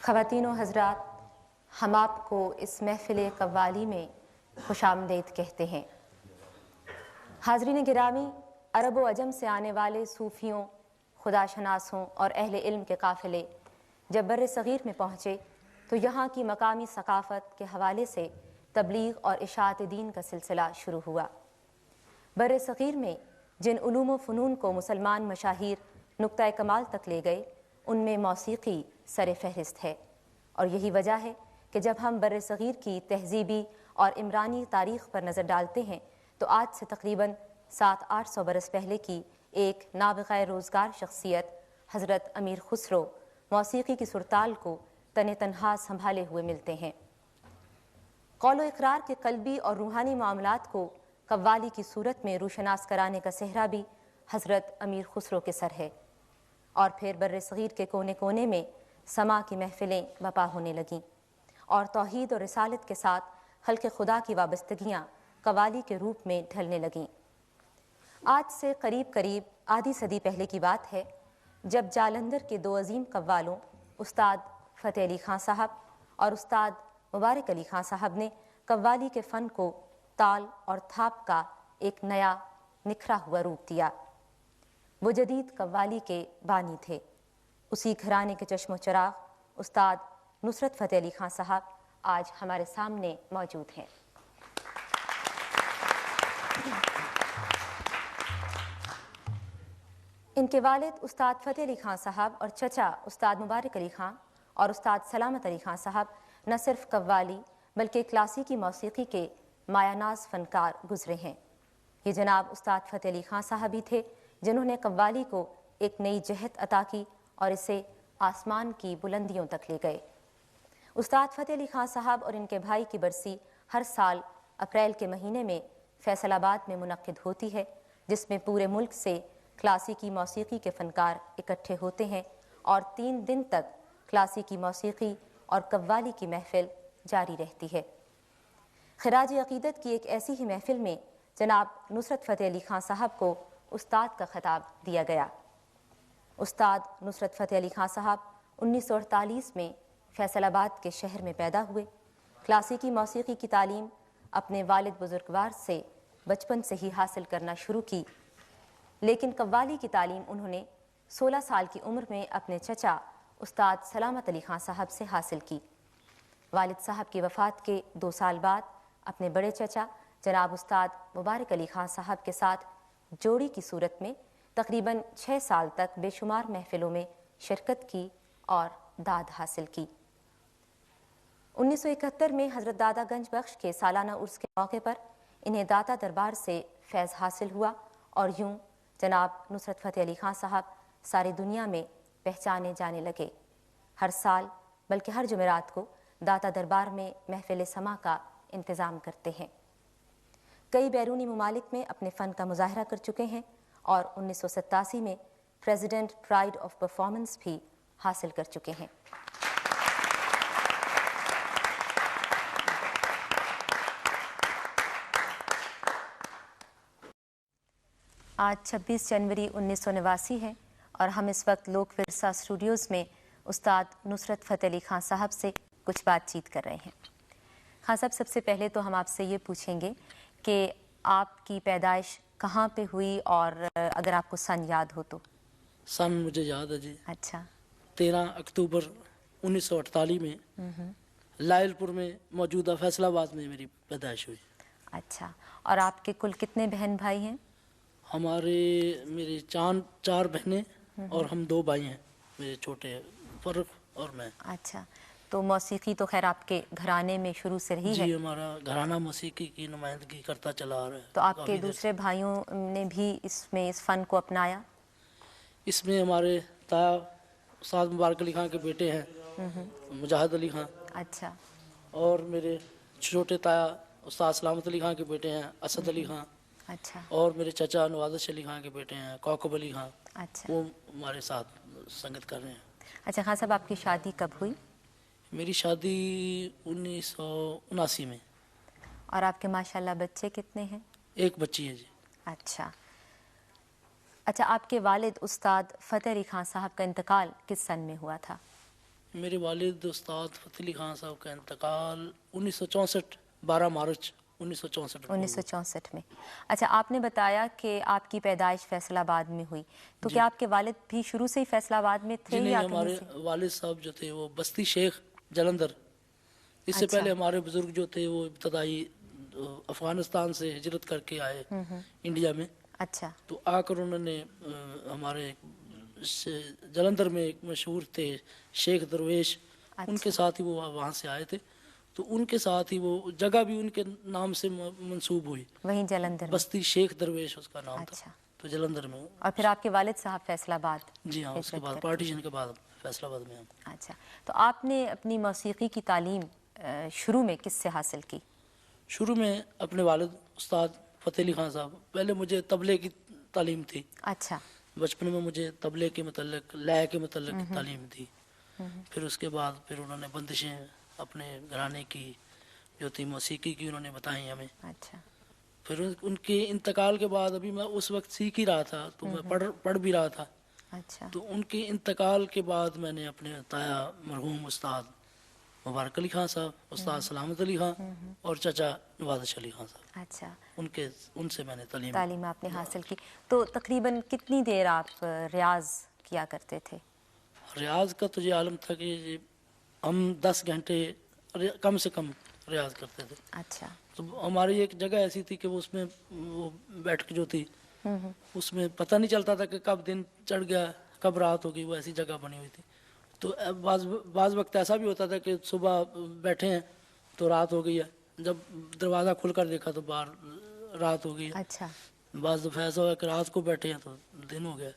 خواتین و حضرات، ہم آپ کو اس محفل قوالی میں خوش آمدید کہتے ہیں۔ حاضرین گرامی، عرب و عجم سے آنے والے صوفیوں، خدا شناسوں اور اہل علم کے قافلے جب بر صغیر میں پہنچے تو یہاں کی مقامی ثقافت کے حوالے سے تبلیغ اور اشاعت دین کا سلسلہ شروع ہوا۔ بر صغیر میں جن علوم و فنون کو مسلمان مشاہیر نقطۂ کمال تک لے گئے، ان میں موسیقی سر فہرست ہے، اور یہی وجہ ہے کہ جب ہم بر صغیر کی تہذیبی اور عمرانی تاریخ پر نظر ڈالتے ہیں تو آج سے تقریباً 700-800 برس پہلے کی ایک نابغہ روزگار شخصیت حضرت امیر خسرو موسیقی کی سرتال کو تن تنہا سنبھالے ہوئے ملتے ہیں۔ قول و اقرار کے قلبی اور روحانی معاملات کو قوالی کی صورت میں روشناس کرانے کا صحرا بھی حضرت امیر خسرو کے سر ہے، اور پھر بر صغیر کے کونے کونے میں سما کی محفلیں بپا ہونے لگیں، اور توحید اور رسالت کے ساتھ خلق خدا کی وابستگیاں قوالی کے روپ میں ڈھلنے لگیں۔ آج سے قریب آدھی صدی پہلے کی بات ہے جب جالندھر کے دو عظیم قوالوں استاد فتح علی خان صاحب اور استاد مبارک علی خان صاحب نے قوالی کے فن کو تال اور تھاپ کا ایک نیا نکھرا ہوا روپ دیا۔ وہ جدید قوالی کے بانی تھے۔ اسی گھرانے کے چشم و چراغ استاد نصرت فتح علی خان صاحب آج ہمارے سامنے موجود ہیں۔ ان کے والد استاد فتح علی خان صاحب اور چچا استاد مبارک علی خان اور استاد سلامت علی خان صاحب نہ صرف قوالی بلکہ کلاسیکی موسیقی کے مایہ ناز فنکار گزرے ہیں۔ یہ جناب استاد فتح علی خان صاحب ہی تھے جنہوں نے قوالی کو ایک نئی جہت عطا کی اور اسے آسمان کی بلندیوں تک لے گئے۔ استاد فتح علی خان صاحب اور ان کے بھائی کی برسی ہر سال اپریل کے مہینے میں فیصل آباد میں منعقد ہوتی ہے، جس میں پورے ملک سے کلاسیکی موسیقی کے فنکار اکٹھے ہوتے ہیں اور 3 دن تک کلاسیکی موسیقی اور قوالی کی محفل جاری رہتی ہے۔ خراج عقیدت کی ایک ایسی ہی محفل میں جناب نصرت فتح علی خان صاحب کو استاد کا خطاب دیا گیا۔ استاد نصرت فتح علی خان صاحب 1948 میں فیصل آباد کے شہر میں پیدا ہوئے۔ کلاسیکی موسیقی کی تعلیم اپنے والد بزرگوار سے بچپن سے ہی حاصل کرنا شروع کی، لیکن قوالی کی تعلیم انہوں نے 16 سال کی عمر میں اپنے چچا استاد سلامت علی خان صاحب سے حاصل کی۔ والد صاحب کی وفات کے 2 سال بعد اپنے بڑے چچا جناب استاد مبارک علی خان صاحب کے ساتھ جوڑی کی صورت میں تقریباً 6 سال تک بے شمار محفلوں میں شرکت کی اور داد حاصل کی۔ 1971 میں حضرت دادا گنج بخش کے سالانہ عرس کے موقع پر انہیں داتا دربار سے فیض حاصل ہوا، اور یوں جناب نصرت فتح علی خان صاحب ساری دنیا میں پہچانے جانے لگے۔ ہر سال بلکہ ہر جمعرات کو داتا دربار میں محفل سما کا انتظام کرتے ہیں۔ کئی بیرونی ممالک میں اپنے فن کا مظاہرہ کر چکے ہیں اور 1987 میں پریزیڈنٹ پرائڈ آف پرفارمنس بھی حاصل کر چکے ہیں۔ آج 26 جنوری 1989 ہے اور ہم اس وقت لوک ورثہ اسٹوڈیوز میں استاد نصرت فتح علی خان صاحب سے کچھ بات چیت کر رہے ہیں۔ خان صاحب، سب سے پہلے تو ہم آپ سے یہ پوچھیں گے کہ آپ کی پیدائش کہاں پہ ہوئی، اور اگر آپ کو سن یاد ہو تو؟ سن مجھے یاد ہے جی۔ اچھا۔ 13 اکتوبر 1948 میں لائل پور میں موجودہ فیصل آباد میں میری پیدائش ہوئی۔ اچھا، اور آپ کے کل کتنے بہن بھائی ہیں؟ میری 4 بہنیں اور ہم 2 بھائی ہیں، میرے چھوٹے فرق اور میں۔ اچھا، تو موسیقی تو خیر آپ کے گھرانے میں شروع سے رہی ہے؟ جی، ہمارا گھرانہ موسیقی کی نمائندگی کرتا چلا آ رہا ہے۔ تو آپ کے دوسرے بھائیوں نے بھی اس فن کو اپنایا؟ اس میں ہمارے تایا استاد مبارک علی خان کے بیٹے ہیں مجاہد علی خان۔ اچھا۔ اور میرے چھوٹے تایا استاد سلامت علی خان کے بیٹے ہیں اسد علی خان۔ اچھا۔ اور میرے چچا نوازش علی خان کے بیٹے ہیں کوکب علی خان۔ اچھا، وہ ہمارے ساتھ سنگت کر رہے ہیں۔ اچھا خان صاحب، آپ کی شادی کب ہوئی؟ میری شادی 1979 میں۔ اور آپ کے ماشاءاللہ بچے کتنے ہیں؟ 1 بچی ہے جی۔ اچھا، آپ کے والد استاد فتح علی خان صاحب کا انتقال کس سن میں ہوا تھا؟ میرے والد استاد فتح علی خان صاحب کا انتقال 1964 12 مارچ 1964 میں 1964 میں. اچھا، آپ نے بتایا کہ آپ کی پیدائش فیصل آباد میں ہوئی، تو کیا آپ کے والد بھی شروع سے ہی فیصل آباد میں تھے جی نہیں، یا کہیں ہمارے سے؟ والد صاحب جو تھے وہ بستی شیخ جلندر، اس سے پہلے ہمارے بزرگ جو تھے وہ ابتدائی افغانستان سے ہجرت کر کے آئے انڈیا میں. اچھا تو آ کر انہوں نے ہمارے جلندر میں ایک مشہور تھے شیخ درویش، ان کے ساتھ ہی وہ وہاں سے آئے تھے. تو ان کے ساتھ ہی وہ جگہ بھی ان کے نام سے منسوب ہوئی، وہیں جلندر میں. بستی شیخ درویش اس کا نام تھا. اچھا، تو جلندر میں. اور پھر آپ کے والد صاحب فیصل آباد. جی ہاں، اس کے بعد پارٹیشن کے بعد فیصل آباد میں. اچھا، تو آپ نے اپنی موسیقی کی تعلیم شروع میں کس سے حاصل کی؟ شروع میں اپنے والد استاد فتح علی خان صاحب، پہلے مجھے طبلے کی تعلیم تھی. اچھا، بچپن میں مجھے طبلے کے متعلق، لے کے متعلق تعلیم تھی. پھر اس کے بعد پھر انہوں نے بندشیں اپنے گھرانے کی جو تھی موسیقی کی انہوں نے بتائی ہمیں. اچھا، پھر ان کے انتقال کے بعد ابھی میں اس وقت سیکھ ہی رہا تھا، تو میں پڑھ بھی رہا تھا. اچھا، تو ان کے انتقال کے بعد میں نے اپنے تایا مرحوم استاد مبارک علی خان صاحب، استاد سلامت علی خان اور چچا نوازش علی خان صاحب، اچھا، ان سے میں نے تعلیم آپ نے حاصل کی. تو تقریباً کتنی دیر آپ ریاض کیا کرتے تھے؟ ریاض کا تو یہ عالم تھا کہ ہم 10 گھنٹے کم سے کم ریاض کرتے تھے. اچھا، تو ہماری ایک جگہ ایسی تھی کہ وہ اس میں وہ بیٹھ جو تھی اس میں پتہ نہیں چلتا تھا کہ کب دن چڑھ گیا کب رات ہو گئی، وہ ایسی جگہ بنی ہوئی تھی. تو بعض وقت ایسا بھی ہوتا تھا کہ صبح بیٹھے ہیں تو رات ہو گئی ہے، جب دروازہ کھل کر دیکھا تو باہر رات ہو گئی ہے. اچھا. بعض دفعہ ایسا ہوا کہ رات کو بیٹھے ہیں تو دن ہو گیا.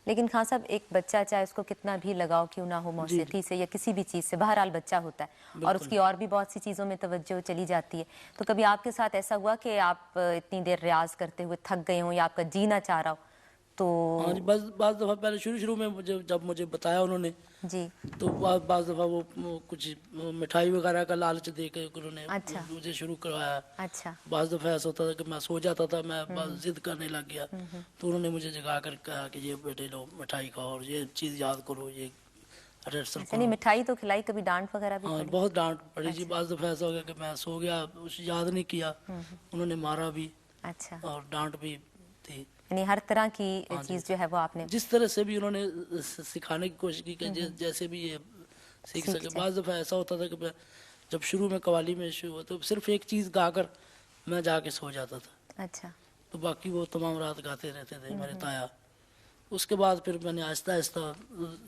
لیکن خان صاحب ایک بچہ چاہے اس کو کتنا بھی لگاؤ کیوں نہ ہو موسیقی سے یا کسی بھی چیز سے، بہرحال بچہ ہوتا ہے اور اس کی اور بھی بہت سی چیزوں میں توجہ چلی جاتی ہے. تو کبھی آپ کے ساتھ ایسا ہوا کہ آپ اتنی دیر ریاض کرتے ہوئے تھک گئے ہوں یا آپ کا جی نہ چاہ رہا ہو؟ تو ہاں جی، بعض دفعہ پہلے شروع میں جب مجھے بتایا انہوں نے جی تو بعض دفعہ وہ کچھ مٹھائی وغیرہ کا لالچ دے کے انہوں نے مجھے شروع کروایا. اچھا، بعض دفعہ ایسا ہوتا تھا کہ میں سو جاتا تھا، میں ضد کرنے لگ گیا تو انہوں نے مجھے جگا کر کہا کہ یہ بیٹے لو مٹھائی کھاؤ اور یہ چیز یاد کرو، یہ ریہرسل کرو. مٹھائی تو کھلائی، کبھی ڈانٹ وغیرہ بھی ہاں پڑی؟ بہت ڈانٹ پڑی جی. بعض دفعہ ایسا ہو گیا کہ میں سو گیا، یاد نہیں کیا، انہوں نے مارا بھی اچھا، اور ڈانٹ بھی تھی. یعنی ہر طرح کی چیز جو ہے وہ آپ نے جس طرح سے بھی انہوں نے سکھانے کی کوشش کی کہ جیسے بھی یہ سیکھ سکے. بعض دفعہ ایسا ہوتا تھا کہ میں جب شروع میں قوالی میں شروع ہوا تو صرف ایک چیز گا کر میں جا کے سو جاتا تھا. اچھا، تو باقی وہ تمام رات گاتے رہتے تھے میرے تایا. اس کے بعد پھر میں نے آہستہ آہستہ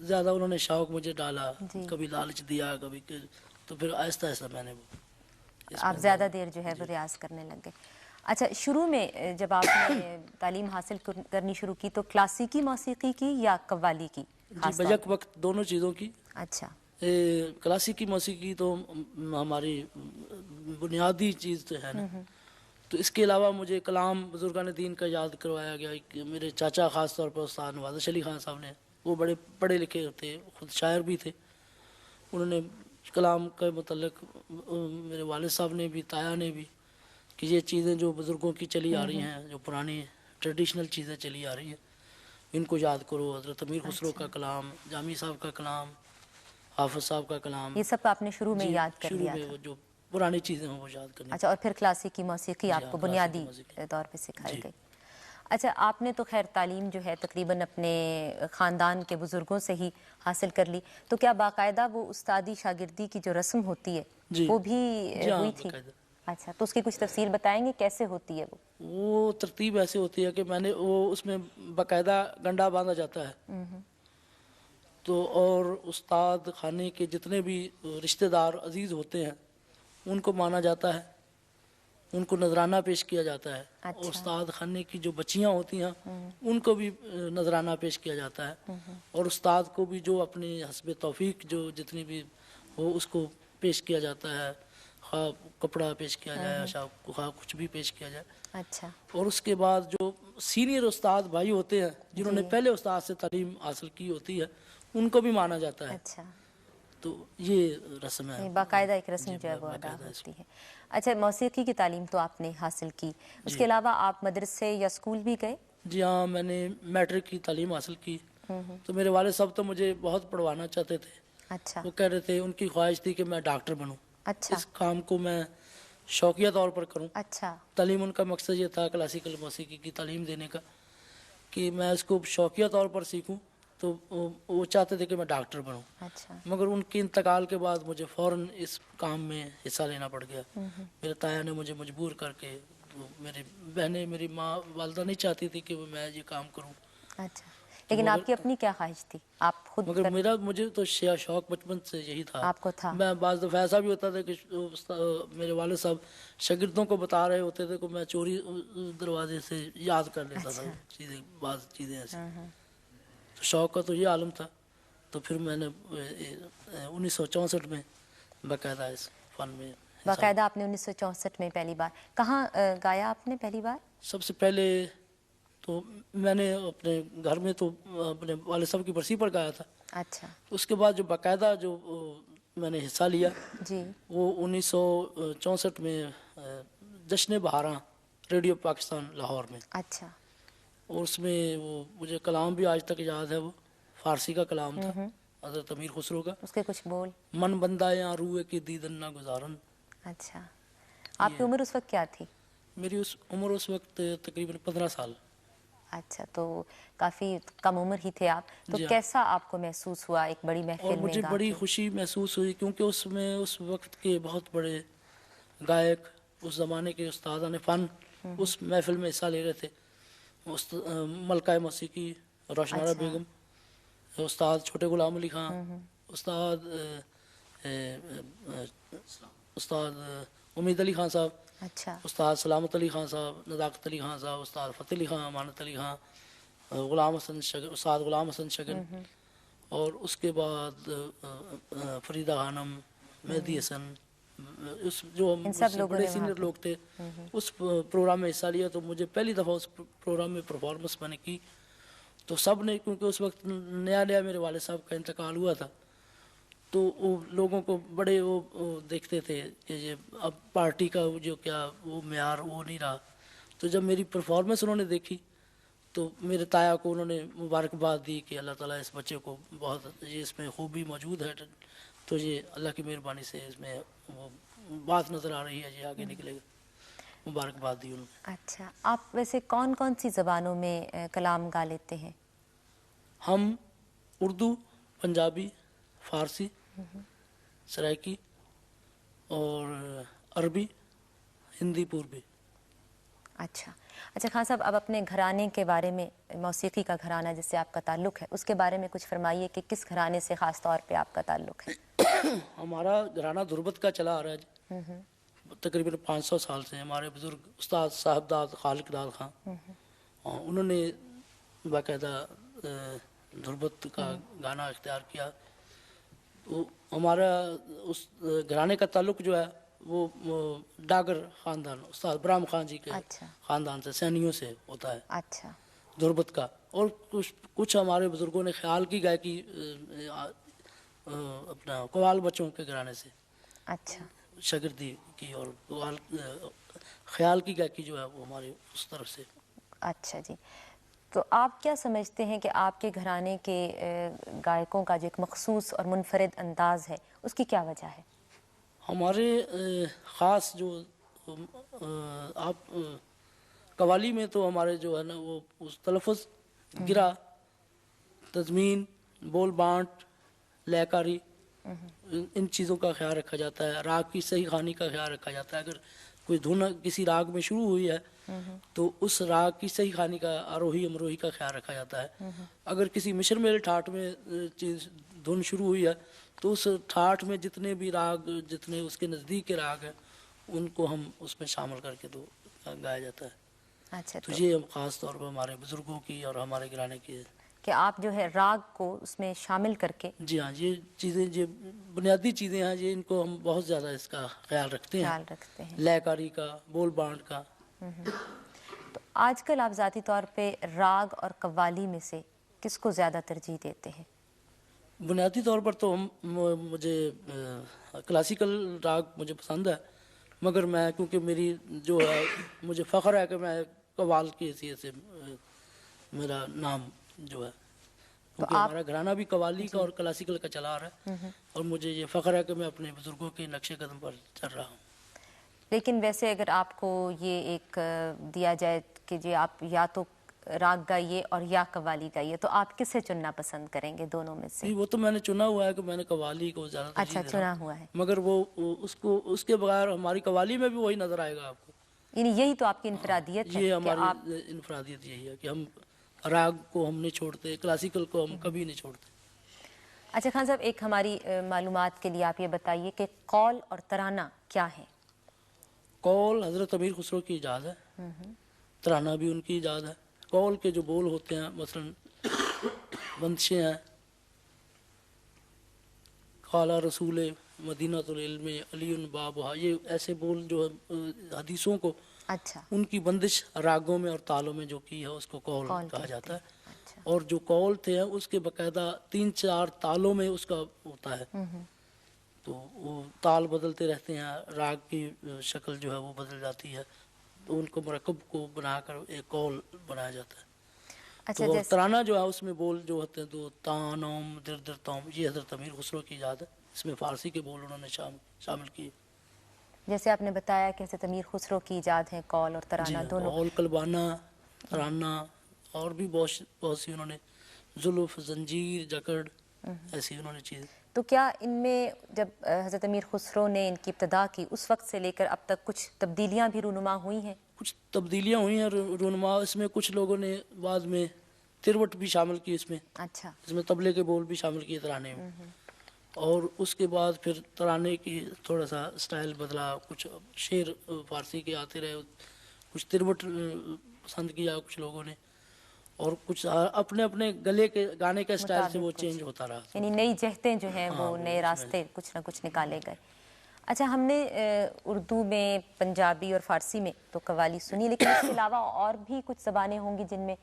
زیادہ انہوں نے شوق مجھے ڈالا، کبھی لالچ دیا کبھی، تو پھر آہستہ آہستہ میں نے آپ زیادہ دیر جو ہے وہ ریاض کرنے لگ گئے. اچھا، شروع میں جب آپ نے تعلیم حاصل کرنی شروع کی تو کلاسیکی موسیقی کی یا قوالی کی؟ جی بیک وقت دونوں چیزوں کی. اچھا، کلاسیکی موسیقی تو ہماری بنیادی چیز تو ہے نا. تو اس کے علاوہ مجھے کلام بزرگان دین کا یاد کروایا گیا کہ میرے چاچا خاص طور پر استاد نوازش علی خان صاحب نے، وہ بڑے پڑھے لکھے تھے، خود شاعر بھی تھے. انہوں نے کلام کے متعلق میرے والد صاحب نے بھی، تایا نے بھی، کہ یہ چیزیں جو بزرگوں کی چلی آ رہی ہیں، جو پرانی ٹریڈیشنل چیزیں چلی آ رہی ہیں، ان کو یاد کرو. حضرت امیر خسرو کا کلام، جامی صاحب کا کلام، حافظ صاحب کا کلام، یہ سب آپ نے شروع میں یاد کر لیا تھا. شروع میں جو پرانی چیزیں ہیں وہ یاد کرنی. اچھا، اور پھر کلاسیکی موسیقی آپ کو بنیادی طور پہ سکھائی گئی. اچھا، آپ نے تو خیر تعلیم جو ہے تقریباً اپنے خاندان کے بزرگوں سے ہی حاصل کر لی، تو کیا باقاعدہ وہ استادی شاگردی کی جو رسم ہوتی ہے وہ بھی ہوئی تھی؟ اچھا، تو اس کی کچھ تفصیل بتائیں گے کیسے ہوتی ہے وہ ترتیب ایسے ہوتی ہے کہ میں نے وہ اس میں باقاعدہ گنڈا باندھا جاتا ہے تو اور استاد خانے کے جتنے بھی رشتہ دار عزیز ہوتے ہیں ان کو مانا جاتا ہے، ان کو نذرانہ پیش کیا جاتا ہے. اور استاد خانے کی جو بچیاں ہوتی ہیں ان کو بھی نذرانہ پیش کیا جاتا ہے، اور استاد کو بھی جو اپنی حسب توفیق جو جتنی بھی ہو اس کو پیش کیا جاتا ہے، خواہ کپڑا پیش کیا جائے، خواہ کچھ بھی پیش کیا جائے. اچھا، اور اس کے بعد جو سینئر استاد بھائی ہوتے ہیں جنہوں نے پہلے استاد سے تعلیم حاصل کی ہوتی ہے ان کو بھی مانا جاتا ہے. اچھا، تو یہ رسم ہے، باقاعدہ ایک رسم جو ہے وہ ادا ہوتی ہے. اچھا، موسیقی کی تعلیم تو آپ نے حاصل کی، اس کے علاوہ آپ مدرسے یا اسکول بھی گئے؟ جی ہاں، میں نے میٹرک کی تعلیم حاصل کی. تو میرے والد صاحب تو مجھے بہت پڑھوانا چاہتے تھے اچھا وہ کہہ رہے تھے ان کی خواہش تھی کہ میں ڈاکٹر بنوں، اچھا اس کام کو میں شوقیہ طور پر کروں. اچھا تعلیم ان کا مقصد یہ تھا کلاسیکل موسیقی کی تعلیم دینے کا کہ میں اس کو شوقیہ طور پر سیکھوں، تو وہ چاہتے تھے کہ میں ڈاکٹر بنوں. اچھا مگر ان کے انتقال کے بعد مجھے فوراً اس کام میں حصہ لینا پڑ گیا. میرے تایا نے مجھے مجبور کر کے، میری بہنیں، میری ماں والدہ نہیں چاہتی تھی کہ میں یہ کام کروں. اچھا لیکن آپ کی اپنی کیا خواہش تھی؟ آپ خود مگر مجھے تو شوق بچپن سے یہی تھا. آپ کو تھا؟ میں بعض دفعہ ایسا بھی ہوتا تھا کہ میرے والد صاحب شاگردوں کو بتا رہے ہوتے تھے کہ میں چوری دروازے سے یاد کر لیتا تھا چیزیں، بعض چیزیں ایسی. تو شوق کا تو یہ عالم تھا. تو پھر میں نے 1964 میں باقاعدہ اس فن میں باقاعدہ آپ نے 1964 میں پہلی بار کہاں گایا آپ نے پہلی بار؟ سب سے پہلے تو میں نے اپنے گھر میں تو اپنے والد صاحب کی برسی پر گایا تھا. اچھا اس کے بعد جو باقاعدہ جو میں نے حصہ لیا جی وہ 1964 میں جشن بہاراں ریڈیو پاکستان لاہور میں. اچھا اور اس میں وہ مجھے کلام بھی آج تک یاد ہے، وہ فارسی کا کلام تھا حضرت امیر خسرو کا. اس کے کچھ بول؟ من بندہ یا روئے کی دیدن نہ گزارن. اچھا آپ کی عمر اس وقت کیا تھی؟ میری عمر اس وقت تقریباً 15 سال. اچھا تو کافی کم عمر ہی تھے آپ. تو کیسا آپ کو محسوس ہوا ایک بڑی اور محفل میں مجھے گا بڑی کے؟ خوشی محسوس ہوئی کیونکہ اس میں اس وقت کے بہت بڑے گائک، اس زمانے کے استادان فن اس محفل میں حصہ لے رہے تھے. ملکہ موسیقی روشنارہ بیگم، استاد چھوٹے غلام علی خان، استاد امید علی خان صاحب، اچھا استاد سلامت علی خان صاحب، نزاکت علی خان صاحب، استاد فتح علی خان، امانت علی خان، غلام حسن شگر، استاد غلام حسن شگر، اور اس کے بعد فریدہ خانم، مہدی حسن، اس جو بڑے سینئر لوگ تھے اس پروگرام میں حصہ لیا. تو مجھے پہلی دفعہ اس پروگرام میں پرفارمنس میں نے کی. تو سب نے، کیونکہ اس وقت نیا میرے والد صاحب کا انتقال ہوا تھا، تو وہ لوگوں کو بڑے وہ دیکھتے تھے کہ یہ اب پارٹی کا جو کیا وہ معیار وہ نہیں رہا. تو جب میری پرفارمنس انہوں نے دیکھی تو میرے تایا کو انہوں نے مبارکباد دی کہ اللہ تعالیٰ اس بچے کو بہت، یہ اس میں خوبی موجود ہے، تو یہ اللہ کی مہربانی سے اس میں وہ بات نظر آ رہی ہے، یہ آگے نکلے گا. مبارکباد دی انہوں نے. اچھا آپ ویسے کون کون سی زبانوں میں کلام گا لیتے ہیں؟ ہم اردو، پنجابی، فارسی، سرائکی اور عربی، ہندی پوربی. اچھا خان صاحب اب اپنے گھرانے کے بارے میں، موسیقی کا گھرانہ جس سے آپ کا تعلق ہے اس کے بارے میں کچھ فرمائیے کہ کس گھرانے سے خاص طور پہ آپ کا تعلق ہے؟ ہمارا گھرانہ دھربت کا چلا آ رہا ہے جی، تقریباً 500 سال سے. ہمارے بزرگ استاد صاحب داد خالق داد خان انہوں نے باقاعدہ دھربت کا گانا اختیار کیا. تو ہمارا اس گھرانے کا تعلق جو ہے وہ ڈاگر خاندان، استاد برہم خان جی کے خاندان سے، سینیوں سے ہوتا ہے اچھا دھربت کا. اور کچھ ہمارے بزرگوں نے خیال کی گائکی اپنا قوال بچوں کے گھرانے سے اچھا شاگردی کی، اور خیال کی گائکی جو ہے وہ ہماری اس طرف سے. اچھا جی، تو آپ کیا سمجھتے ہیں کہ آپ کے گھرانے کے گائکوں کا جو ایک مخصوص اور منفرد انداز ہے اس کی کیا وجہ ہے؟ ہمارے خاص جو آپ قوالی میں تو ہمارے جو ہے نا وہ اس تلفظ، گرا، تضمین، بول بانٹ، لے کاری، ان چیزوں کا خیال رکھا جاتا ہے. راگ کی صحیح خوانی کا خیال رکھا جاتا ہے. اگر کوئی دھن کسی راگ میں شروع ہوئی ہے تو اس راگ کی صحیح خوانی کا، آروہی امروہی کا خیال رکھا جاتا ہے. اگر کسی مشر میل ٹھاٹ میں چیز دھن شروع ہوئی ہے تو اس ٹھاٹ میں جتنے بھی راگ، جتنے اس کے نزدیک کے راگ ہیں ان کو ہم اس میں شامل کر کے تو گایا جاتا ہے. اچھا تو یہ خاص طور پر ہمارے بزرگوں کی اور ہمارے گھرانے کی کہ آپ جو ہے راگ کو اس میں شامل کر کے. جی ہاں، یہ چیزیں جو بنیادی چیزیں ہیں یہ ان کو ہم بہت زیادہ اس کا خیال رکھتے ہیں، لے کاری کا، بول بانٹ کا. تو آج کل آپ ذاتی طور پہ راگ اور قوالی میں سے کس کو زیادہ ترجیح دیتے ہیں؟ بنیادی طور پر تو مجھے کلاسیکل راگ مجھے پسند ہے، مگر میں کیونکہ میری جو ہے مجھے فخر ہے کہ میں قوال کی حیثیت سے میرا نام جو ہے کیونکہ ہمارا گھرانہ بھی قوالی کا اور کلاسیکل کا چلا رہا ہے، اور مجھے یہ فخر ہے کہ میں اپنے بزرگوں کے نقش قدم پر چل رہا ہوں۔ لیکن ویسے اگر آپ کو یہ ایک دیا جائے کہ جی آپ یا تو راگ گائیے اور یا قوالی گائیے، تو آپ کسے چننا پسند کریں گے دونوں میں سے؟ نہیں، وہ تو میں نے چنا ہوا ہے کہ میں نے قوالی کو زیادہ ترجیح اچھا، دے رہا چنا ہوں، ہوا ہے، مگر اس کے بغیر ہماری قوالی میں بھی وہی نظر آئے گا آپ کو۔ یعنی یہی تو آپ کی انفرادیت ہے یہ کہ ہماری آپ انفرادیت یہی ہے کہ ہم راگ کو ہم نہیں چھوڑتے، کلاسیکل کو ہم کبھی نہیں چھوڑتے۔ اچھا خان صاحب، ایک ہماری معلومات کے لیے آپ یہ بتائیے کہ قول اور ترانہ کیا ہے؟ قول حضرت امیر خسرو کی ایجاد ہے، ترانہ بھی ان کی ایجاد ہے۔ قول کے جو بول ہوتے ہیں مثلاً بندشیں ہیں، قال رسول مدینۃ العلم علی بابھا، یہ ایسے بول جو حدیثوں کو اچھا، ان کی بندش راگوں میں اور تالوں میں جو کی ہے اس کو قول کہا جاتا ہے۔ اچھا، اور جو قول تھے ہیں اس کے باقاعدہ 3-4 تالوں میں اس کا ہوتا ہے، تو وہ تال بدلتے رہتے ہیں، راگ کی شکل جو ہے وہ بدل جاتی ہے، تو ان کو مرکب کو بنا کر ایک قول بنایا جاتا ہے۔ اچھا، تو اور جیسے ترانہ جو ہے اس میں بول جو ہوتے ہیں تو تانوم در در توم، یہ حضرت امیر خسرو کی ایجاد ہے، اس میں فارسی کے بول انہوں نے شامل کیے۔ جیسے آپ نے بتایا کہ حضرت امیر خسرو کی ایجاد ہے قول اور جی ترانہ ہاں، دونوں۔ قول، کلبانہ، ترانہ، اور بھی بہت سی انہوں نے، زلف، زنجیر، جکڑ، ایسی انہوں نے چیزیں۔ تو کیا ان میں جب حضرت امیر خسرو نے ان کی ابتدا کی اس وقت سے لے کر اب تک کچھ تبدیلیاں بھی رونما ہوئی ہیں؟ کچھ تبدیلیاں ہوئی ہیں رونما، اس میں کچھ لوگوں نے بعد میں تروٹ بھی شامل کی اس میں، اچھا، اس میں طبلے کے بول بھی شامل کیے ترانے میں، اور اس کے بعد پھر ترانے کی تھوڑا سا سٹائل بدلا، کچھ شعر فارسی کے آتے رہے، کچھ تروٹ پسند کیا کچھ لوگوں نے، اور کچھ اپنے اپنے گلے کے گانے کے سٹائل سے وہ چینج ہوتا رہا۔ یعنی نئی جہتیں جو ہیں ہاں، وہ نئے اس میں راستے کچھ نہ کچھ نکالے گئے۔ اچھا، ہم نے اردو میں، پنجابی اور فارسی میں تو قوالی سنی، لیکن اس کے علاوہ اور بھی کچھ زبانیں ہوں گی جن میں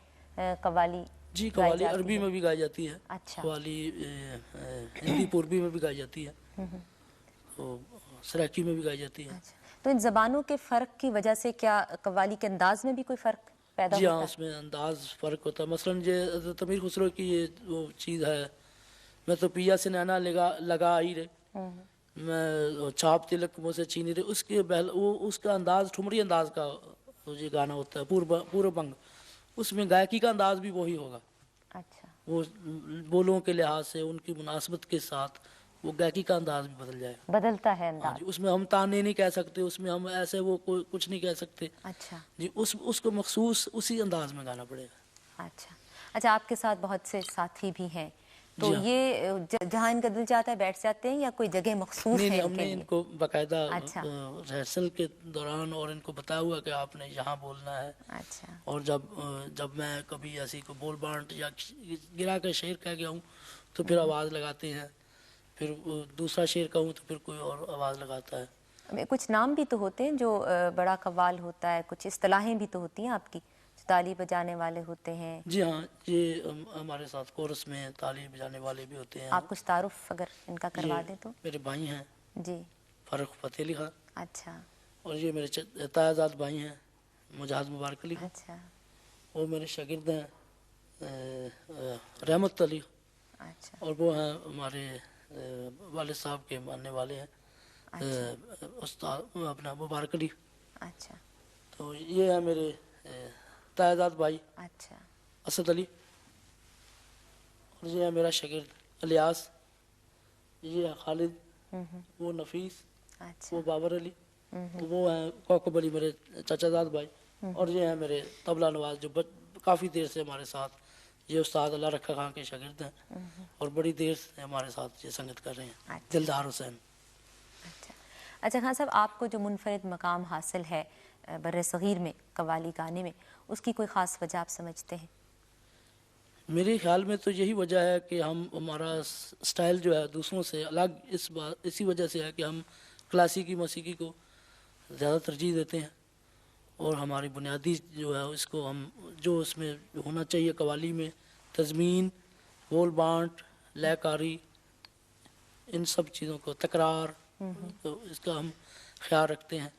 قوالی جی، گائی قوالی جاتی عربی ہے؟ میں بھی گائی جاتی ہے، اچھا، قوالی ہندی پوربی میں بھی گائی جاتی ہے، تو سرائکی میں بھی گائی جاتی ہے۔ اچھا، تو ان زبانوں کے فرق کی وجہ سے کیا قوالی کے انداز میں بھی کوئی فرق پیدا جی ہاں، ہوتا اس میں انداز فرق ہوتا ہے۔ مثلاً یہ حضرت امیر خسرو کی یہ وہ چیز ہے، میں تو پیا سے نینا لگا ہی رہے، میں چھاپ تلک منہ سے چینی رہے، اس کا انداز ٹھمری انداز کا یہ گانا ہوتا ہے، پورب بنگ، اس میں گائکی کا انداز بھی وہی ہوگا، اچھا، وہ بولوں کے لحاظ سے ان کی مناسبت کے ساتھ وہ گائکی کا انداز بھی بدل جائے گا۔ بدلتا ہے ہاں انداز؟ جی، اس میں ہم تانے نہیں کہہ سکتے، اس میں ہم ایسے وہ کچھ نہیں کہہ سکتے اچھا، جی، اس کو مخصوص اسی انداز میں گانا پڑے گا۔ اچھا، اچھا، آپ کے ساتھ بہت سے ساتھی بھی ہیں، تو جی ہاں، یہ جہاں ان کا دل چاہتا ہے بیٹھ جاتے ہیں یا کوئی جگہ مخصوص نہیں، ہے ہم ان کے نے ان لیے؟ کو باقاعدہ اچھا، ریہرسل کے دوران اور ان کو بتایا ہوا کہ آپ نے یہاں بولنا ہے، اچھا، اور جب میں کبھی ایسی کوئی بول بانٹ یا گرا کے شعر کہہ گیا ہوں تو پھر آواز لگاتے ہیں، پھر دوسرا شعر کہوں تو پھر کوئی اور آواز لگاتا ہے۔ کچھ نام بھی تو ہوتے ہیں جو بڑا قوال ہوتا ہے، کچھ اصطلاحیں بھی تو ہوتی ہیں آپ کی، جو تالی بجانے والے ہوتے ہیں۔ جی ہاں، یہ ہمارے ساتھ کورس میں تالی بجانے والے بھی ہوتے ہیں۔ آپ کچھ تعارف اگر ان کا کروا یہ دیں تو؟ میرے بھائی ہیں، جی، فاروق فتح علی خان، اچھا، اور یہ میرے تایازاد بھائی ہیں، مجاہد مبارک علی، اچھا، وہ میرے شاگرد ہیں، رحمت علی، اچھا، اور وہ ہیں ہمارے والد صاحب کے ماننے والے ہیں، استاد اپنا مبارک علی۔ اچھا، تو یہ ہے میرے تایازاد بھائی اچھا، اسد علی، اور یہ ہے میرا شاگرد الیاس، یہ ہے خالد، وہ نفیس، اچھا، وہ بابر علی، وہ ہیں کوکب علی میرے چچا زاد بھائی، اور یہ ہیں میرے طبلہ نواز جو کافی دیر سے ہمارے ساتھ، یہ استاد اللہ رکھا خان کے شاگرد ہیں، اور بڑی دیر سے ہمارے ساتھ یہ سنگت کر رہے ہیں، دلدار حسین۔ اچھا، اچھا خان صاحب، آپ کو جو منفرد مقام حاصل ہے بر صغیر میں قوالی گانے میں، اس کی کوئی خاص وجہ آپ سمجھتے ہیں؟ میرے خیال میں تو یہی وجہ ہے کہ ہمارا سٹائل جو ہے دوسروں سے الگ اسی وجہ سے ہے کہ ہم کلاسیکی موسیقی کو زیادہ ترجیح دیتے ہیں، اور ہماری بنیادی جو ہے اس کو ہم جو اس میں ہونا چاہیے قوالی میں، تضمین، بول بانٹ، لے کاری، ان سب چیزوں کو، تکرار، تو اس کا ہم خیال رکھتے ہیں،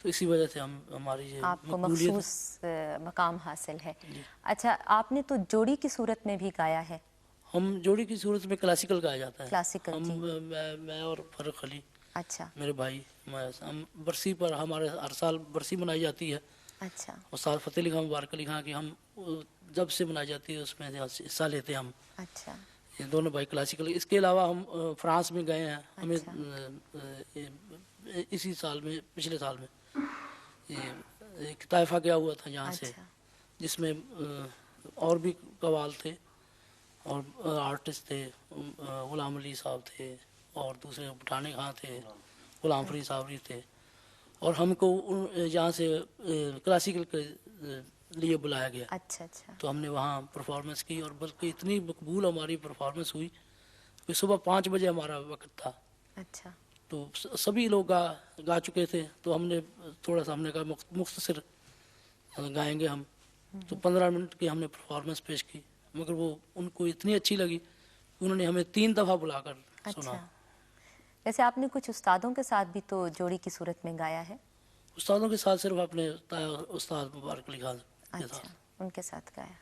تو اسی وجہ سے ہماری یہ آپ کو مقبولیت ہے۔ مخصوص مقام حاصل ہے۔ اچھا، آپ نے تو جوڑی کی صورت میں بھی گایا ہے؟ ہم جوڑی کی صورت میں کلاسیکل گایا جاتا ہے. کلاسیکل، ہم جی. میں اور فرق علی اچھا میرے بھائی، ہم برسی پر ہمارے ہر سال برسی منائی جاتی ہے. اچھا استاد فتح علی خان مبارک علی خان کی ہم جب سے منائی جاتی ہے اس میں حصہ لیتے ہیں ہم. اچھا یہ دونوں بھائی کلاسیکل. اس کے علاوہ ہم فرانس میں گئے ہیں. ہمیں اسی سال میں، پچھلے سال میں ایک طائفہ گیا ہوا تھا یہاں سے، اچھا جس میں اور بھی قوال تھے اور آرٹسٹ تھے. غلام علی صاحب تھے اور دوسرے بٹانے خان تھے، غلام فرید صابری تھے. اور ہم کو یہاں سے کلاسیکل کے لیے بلایا گیا. اچھا اچھا تو ہم نے وہاں پرفارمنس کی، اور بلکہ اتنی مقبول ہماری پرفارمنس ہوئی کہ صبح 5 بجے ہمارا وقت تھا. اچھا تو سبھی لوگ گا چکے تھے. تو ہم نے تھوڑا سا، ہم نے کہا مختصر گائیں گے ہم. تو 15 منٹ کی ہم نے پرفارمنس پیش کی، مگر وہ ان کو اتنی اچھی لگی کہ انہوں نے ہمیں 3 دفعہ بلا کر سنا. اچھا. ویسے آپ نے کچھ استادوں کے ساتھ بھی تو جوڑی کی صورت میں گایا ہے؟ استادوں کے ساتھ صرف اپنے استاد مبارک علی خان کے اچھا، ساتھ. ان کے ساتھ گایا.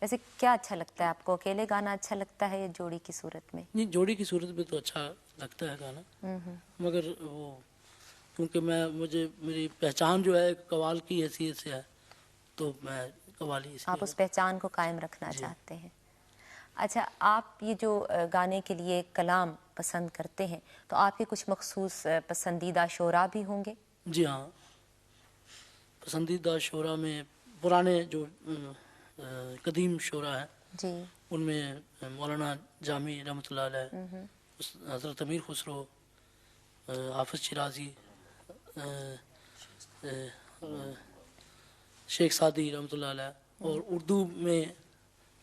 ویسے کیا اچھا لگتا ہے آپ کو، اکیلے گانا اچھا لگتا ہے یا جوڑی کی صورت میں؟ نہیں، جوڑی کی صورت میں تو اچھا لگتا ہے گانا، مگر وہ کیونکہ میری پہچان جو ہے قوال کی حیثیت سے ہے، تو میں قوالی اس آپ لیے. اس پہچان کو قائم رکھنا جی. چاہتے ہیں. اچھا، آپ یہ جو گانے کے لیے کلام پسند کرتے ہیں تو آپ کے کچھ مخصوص پسندیدہ شعراء بھی ہوں گے؟ جی ہاں، پسندیدہ شعراء میں پرانے جو قدیم شعراء ہیں جی. ان میں مولانا جامی رحمۃ اللہ علیہ، حضرت امیر خسرو، حافظ شیرازی، شیخ سعدی رحمۃ اللہ علیہ. اور اردو میں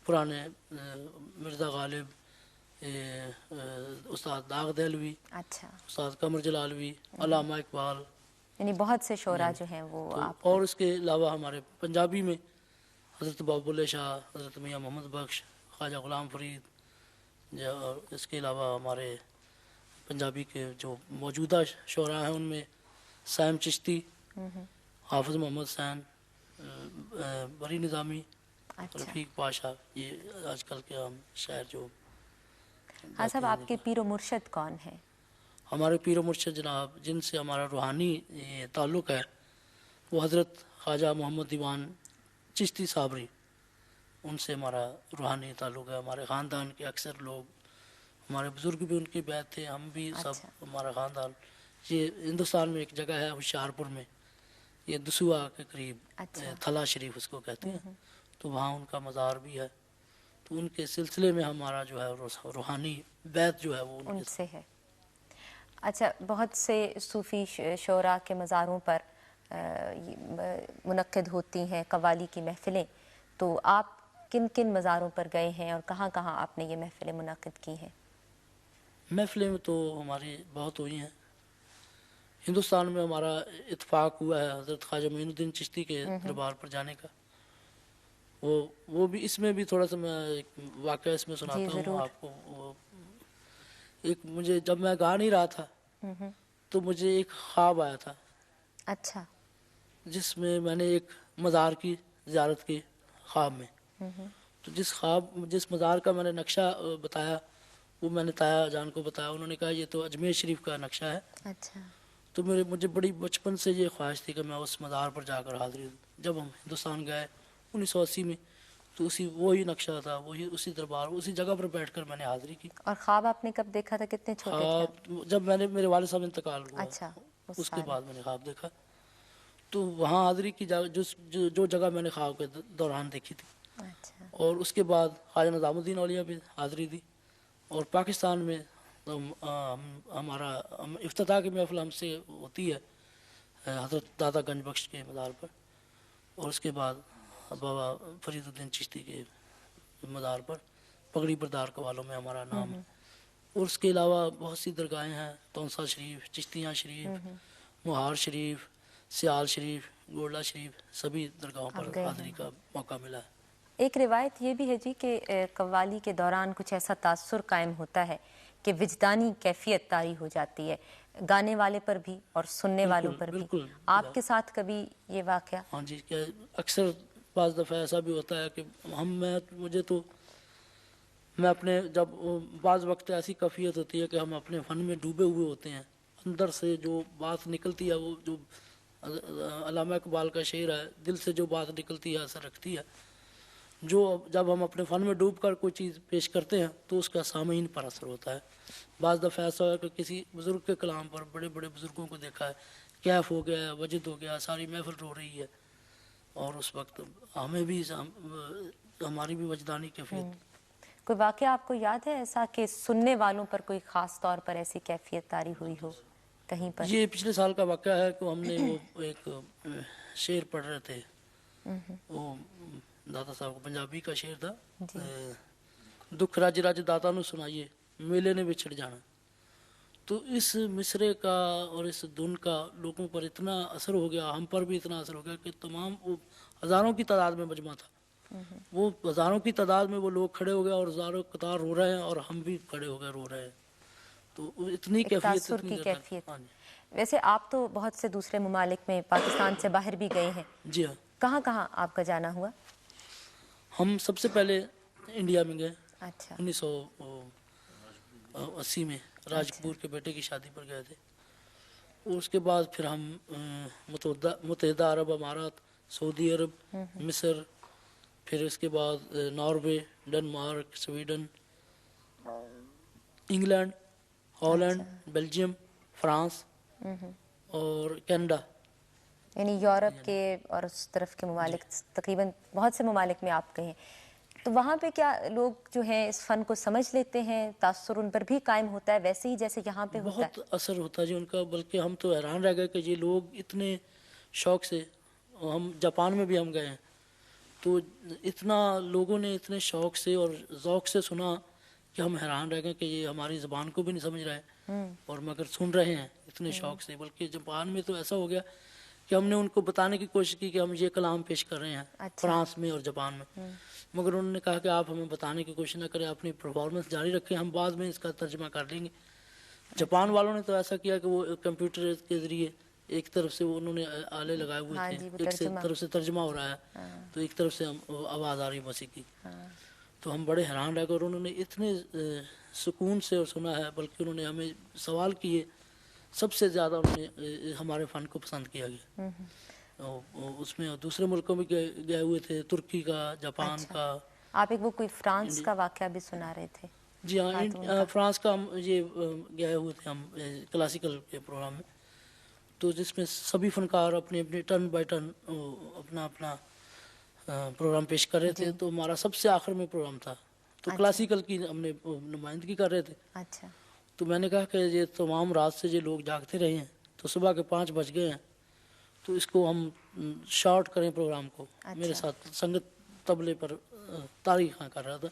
پرانے مرزا غالب، استاد داغ دہلوی، اچھا، استاد قمر جلالوی، علامہ اقبال. یعنی بہت سے شعراء جو ہیں وہ تو آپ کو. اور اس کے علاوہ ہمارے پنجابی میں حضرت باب اللہ شاہ، حضرت میاں محمد بخش، خواجہ غلام فرید. اور اس کے علاوہ ہمارے پنجابی کے جو موجودہ شعراء ہیں ان میں سائم چشتی، حافظ محمد حسین، بری نظامی، اچھا. رفیق پاشا. یہ آج کل کے عام شاعر جو ہاں صاحب، گاتے ہیں. آپ کے پیر و مرشد کون ہیں؟ ہمارے پیر و مرشد جناب جن سے ہمارا روحانی تعلق ہے وہ حضرت خواجہ محمد دیوان چشتی صابری. ان سے ہمارا روحانی تعلق ہے. ہمارے خاندان کے اکثر لوگ، ہمارے بزرگ بھی ان کی بیعت تھے، ہم بھی سب، اچھا. ہمارا خاندان. یہ ہندوستان میں ایک جگہ ہے ہوشیارپور میں، یہ دسوا کے قریب، اچھا. تھلا شریف اس کو کہتے ہیں. تو وہاں ان کا مزار بھی ہے. تو ان کے سلسلے میں ہمارا جو ہے روحانی بیعت جو ہے وہ ان سے ہے. اچھا، بہت سے صوفی شعراء کے مزاروں پر منعقد ہوتی ہیں قوالی کی محفلیں، تو آپ کن کن مزاروں پر گئے ہیں اور کہاں کہاں آپ نے یہ محفلیں منعقد کی ہیں؟ محفلیں میں تو ہماری بہت ہوئی ہیں. ہندوستان میں ہمارا اتفاق ہوا ہے حضرت خواجہ معین الدین چشتی کے دربار پر جانے کا. وہ بھی، اس میں بھی تھوڑا سا میں ایک واقعہ اس میں جی سناتا ہوں ضرور. آپ کو. ایک مجھے، جب میں گا نہیں رہا تھا تو مجھے ایک خواب آیا تھا اچھا. جس میں نے ایک مزار کی زیارت کی خواب میں. تو جس مزار کا میں نے نقشہ بتایا وہ میں نے تایا جان کو بتایا. انہوں نے کہا یہ تو اجمیر شریف کا نقشہ ہے. اچھا. تو مجھے بڑی بچپن سے یہ خواہش تھی کہ میں اس مزار پر جا کر حاضری دوں. جب ہم ہندوستان گئے 1980 میں تو وہی نقشہ تھا، اسی دربار، اسی جگہ پر بیٹھ کر میں نے حاضری کی. اور خواب آپ نے کب دیکھا تھا؟ کتنے چھوٹے تھے آپ؟ خواب جب میرے والد صاحب انتقال ہوا، اچھا، اس کے بعد میں نے خواب دیکھا. تو وہاں حاضری کی جو جگہ میں نے خواب کے دوران دیکھی تھی. اچھا. اور اس کے بعد خواجہ نظام الدین اولیاء بھی حاضری دی. اور پاکستان میں ہمارا افتتاح کی محفل ہم سے ہوتی ہے حضرت دادا گنج بخش کے مزار پر. اور اس کے بعد بابا فرید الدین چشتی کے مزار پر پگڑی بردار قوالوں میں ہمارا نام ہے. اور اس کے علاوہ بہت سی درگاہیں ہیں، تونسا شریف، چشتیاں شریف، مہار شریف، سیال شریف، گولڈا شریف، سبھی درگاہوں پر حاضری کا موقع ملا ہے. ایک روایت یہ بھی ہے جی کہ قوالی کے دوران کچھ ایسا تاثر قائم ہوتا ہے کہ وجدانی کیفیت طاری ہو جاتی ہے، گانے والے پر بھی اور سننے والوں پر بھی. بالکل. آپ کے ساتھ کبھی یہ واقعہ؟ ہاں جی، کہ اکثر بعض دفعہ ایسا بھی ہوتا ہے کہ مجھے تو میں اپنے جب بعض وقت ایسی کیفیت ہوتی ہے کہ ہم اپنے فن میں ڈوبے ہوئے ہوتے ہیں، اندر سے جو بات نکلتی ہے، وہ جو علامہ اقبال کا شعر ہے، دل سے جو بات نکلتی ہے اثر رکھتی ہے، جو جب ہم اپنے فن میں ڈوب کر کوئی چیز پیش کرتے ہیں تو اس کا سامعین پر اثر ہوتا ہے۔ بعض دفعہ ایسا ہوا کہ کسی بزرگ کے کلام پر، بڑے بڑے بزرگوں کو دیکھا ہے، کیف ہو گیا، وجد ہو گیا، ساری محفل رو رہی ہے، اور اس وقت ہمیں بھی ہماری بھی وجدانی کیفیت۔ کوئی واقعہ آپ کو یاد ہے ایسا کہ سننے والوں پر کوئی خاص طور پر ایسی کیفیت طاری ہوئی ہو کہیں پر؟ یہ پچھلے سال کا واقعہ ہے کہ ہم نے وہ ایک شعر پڑھ رہے تھے، وہ داتا صاحب کو پنجابی کا شعر تھا، دکھ رج رج داتا نو سنائیے میلے نے بچھڑ جانا۔ تو اس مصرے کا اور اس دھن کا لوگوں پر اتنا اثر ہو گیا، ہم پر بھی اتنا اثر ہو گیا کہ تمام وہ ہزاروں کی تعداد میں مجمع تھا، وہ ہزاروں کی تعداد میں وہ لوگ کھڑے ہو گئے اور ہزاروں قطار رو رہے ہیں اور ہم بھی کھڑے ہو گئے رو رہے ہیں۔ تو اتنی کیفیت، تاثر کی کیفیت۔ ہاں جی۔ ویسے آپ تو بہت سے دوسرے ممالک میں پاکستان سے باہر بھی گئے ہیں، جی ہاں، کہاں کہاں آپ کا جانا ہوا؟ ہم سب سے پہلے انڈیا میں گئے، اچھا 1980 میں راج کپور کے بیٹے کی شادی پر گئے تھے، اور اس کے بعد پھر ہم متحدہ عرب امارات، سعودی عرب، مصر، پھر اس کے بعد Norway, Denmark, Sweden, England, Holland, Belgium, France اور کینیڈا۔ یعنی یورپ کے اور اس طرف کے ممالک، تقریباً بہت سے ممالک میں آپ گئے۔ تو وہاں پہ کیا لوگ جو ہیں اس فن کو سمجھ لیتے ہیں، تاثر ان پر بھی قائم ہوتا ہے ویسے ہی جیسے یہاں پہ ہوتا ہے؟ بہت اثر ہوتا ہے جی ان کا، بلکہ ہم تو حیران رہ گئے کہ یہ لوگ اتنے شوق سے، ہم جاپان میں بھی ہم گئے ہیں تو اتنا لوگوں نے اتنے شوق سے اور ذوق سے سنا کہ ہم حیران رہ گئے کہ یہ ہماری زبان کو بھی نہیں سمجھ رہے اور مگر سن رہے ہیں اتنے شوق سے۔ بلکہ جاپان میں تو ایسا ہو گیا کہ ہم نے ان کو بتانے کی کوشش کی کہ ہم یہ کلام پیش کر رہے ہیں فرانس میں اور جاپان میں، مگر انہوں نے کہا کہ آپ ہمیں بتانے کی کوشش نہ کریں، اپنی پرفارمنس جاری رکھیں، ہم بعد میں اس کا ترجمہ کر لیں گے۔ جاپان والوں نے تو ایسا کیا کہ وہ کمپیوٹر کے ذریعے ایک طرف سے انہوں نے آلے لگائے ہوئے تھے، ایک طرف سے ترجمہ ہو رہا ہے تو ایک طرف سے آواز آ رہی موسیقی، تو ہم بڑے حیران رہ گئے اور انہوں نے اتنے سکون سے سنا ہے، بلکہ انہوں نے ہمیں سوال کیے، سب سے زیادہ انہوں نے ہمارے فن کو پسند کیا گیا۔ اس میں دوسرے ملکوں میں گئے ہوئے تھے، ترکی کا، جاپان کا۔ آپ ایک وہ کوئی فرانس کا واقعہ بھی سنا رہے تھے؟ جی ہاں، فرانس کا ہم یہ گئے ہوئے تھے ہم کلاسیکل کے پروگرام میں، تو جس میں سبھی فنکار اپنے اپنے ٹرن بائی ٹرن اپنا اپنا پروگرام پیش کر رہے تھے، تو ہمارا سب سے آخر میں پروگرام تھا، تو کلاسیکل کی ہم نے نمائندگی کر رہے تھے۔ اچھا، تو میں نے کہا کہ یہ تمام رات سے یہ لوگ جاگتے رہے ہیں تو صبح کے 5 بج گئے ہیں، تو اس کو ہم شارٹ کریں پروگرام کو۔ میرے ساتھ سنگت طبلے پر تاریخ کر رہا تھا،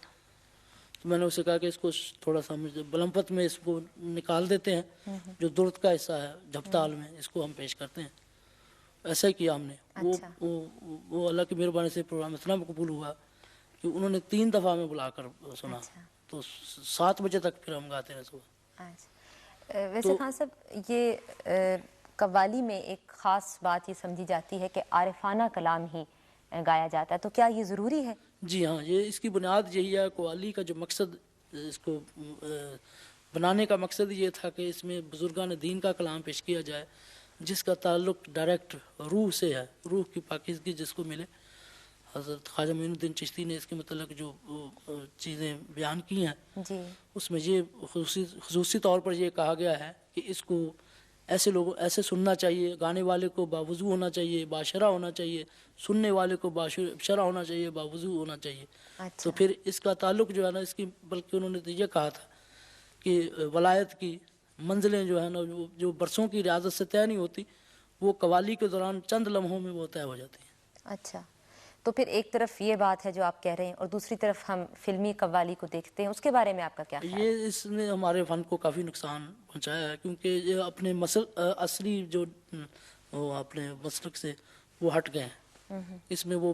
تو میں نے اسے کہا کہ اس کو تھوڑا سا بلمپت میں اس کو نکال دیتے ہیں، جو درد کا حصہ ہے جھپتال میں اس کو ہم پیش کرتے ہیں۔ ایسا ہی کیا ہم نے۔ وہ اللہ کی مہربانی سے پروگرام اتنا مقبول ہوا کہ انہوں نے 3 دفعہ میں بلا کر سنا، تو 7 بجے تک پھر ہم گاتے رہے صبح۔ ویسے خان صاحب، یہ قوالی میں ایک خاص بات یہ سمجھی جاتی ہے کہ عارفانہ کلام ہی گایا جاتا ہے، تو کیا یہ ضروری ہے؟ جی ہاں، یہ اس کی بنیاد یہی ہے۔ قوالی کا جو مقصد، اس کو بنانے کا مقصد یہ تھا کہ اس میں بزرگان دین کا کلام پیش کیا جائے جس کا تعلق ڈائریکٹ روح سے ہے، روح کی پاکیزگی جس کو ملے۔ حضرت خواجہ معین الدین چشتی نے اس کے متعلق جو چیزیں بیان کی ہیں اس میں یہ خصوصی طور پر یہ کہا گیا ہے کہ اس کو ایسے لوگوں ایسے سننا چاہیے، گانے والے کو باوضو ہونا چاہیے، باشرہ ہونا چاہیے، سننے والے کو باشرہ ہونا چاہیے، باوضو ہونا چاہیے۔ تو پھر اس کا تعلق جو ہے نا، اس کی بلکہ انہوں نے تو یہ کہا تھا کہ ولایت کی منزلیں جو ہے نا، جو برسوں کی ریاضت سے طے نہیں ہوتی، وہ قوالی کے دوران چند لمحوں میں وہ طے ہو جاتی ہیں۔ اچھا، تو پھر ایک طرف یہ بات ہے جو آپ کہہ رہے ہیں، اور دوسری طرف ہم فلمی قوالی کو دیکھتے ہیں، اس کے بارے میں آپ کا کیا خیال ہے؟ یہ اس نے ہمارے فن کو کافی نقصان پہنچایا ہے، کیونکہ یہ اپنے اصلی جو اپنے مسلک سے وہ ہٹ گئے ہیں۔ اس میں وہ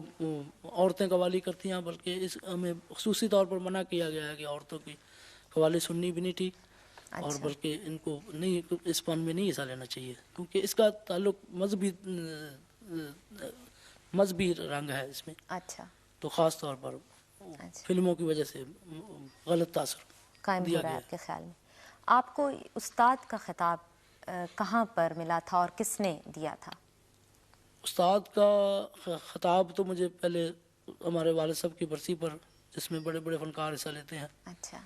عورتیں قوالی کرتی ہیں، بلکہ اس ہمیں خصوصی طور پر منع کیا گیا ہے کہ عورتوں کی قوالی سننی بھی نہیں ٹھیک، اور بلکہ ان کو نہیں، اس فن میں نہیں حصہ لینا چاہیے، کیونکہ اس کا تعلق مذہبی رنگ ہے اس میں۔ اچھا، تو خاص طور پر فلموں کی وجہ سے غلط تاثر قائم ہو دیا رہا ہے گیا آپ کے خیال میں. آپ کو استاد کا خطاب کہاں پر ملا تھا اور کس نے دیا تھا؟ استاد کا خطاب تو مجھے پہلے ہمارے والد صاحب کی برسی پر، جس میں بڑے بڑے فنکار حصہ لیتے ہیں، اچھا.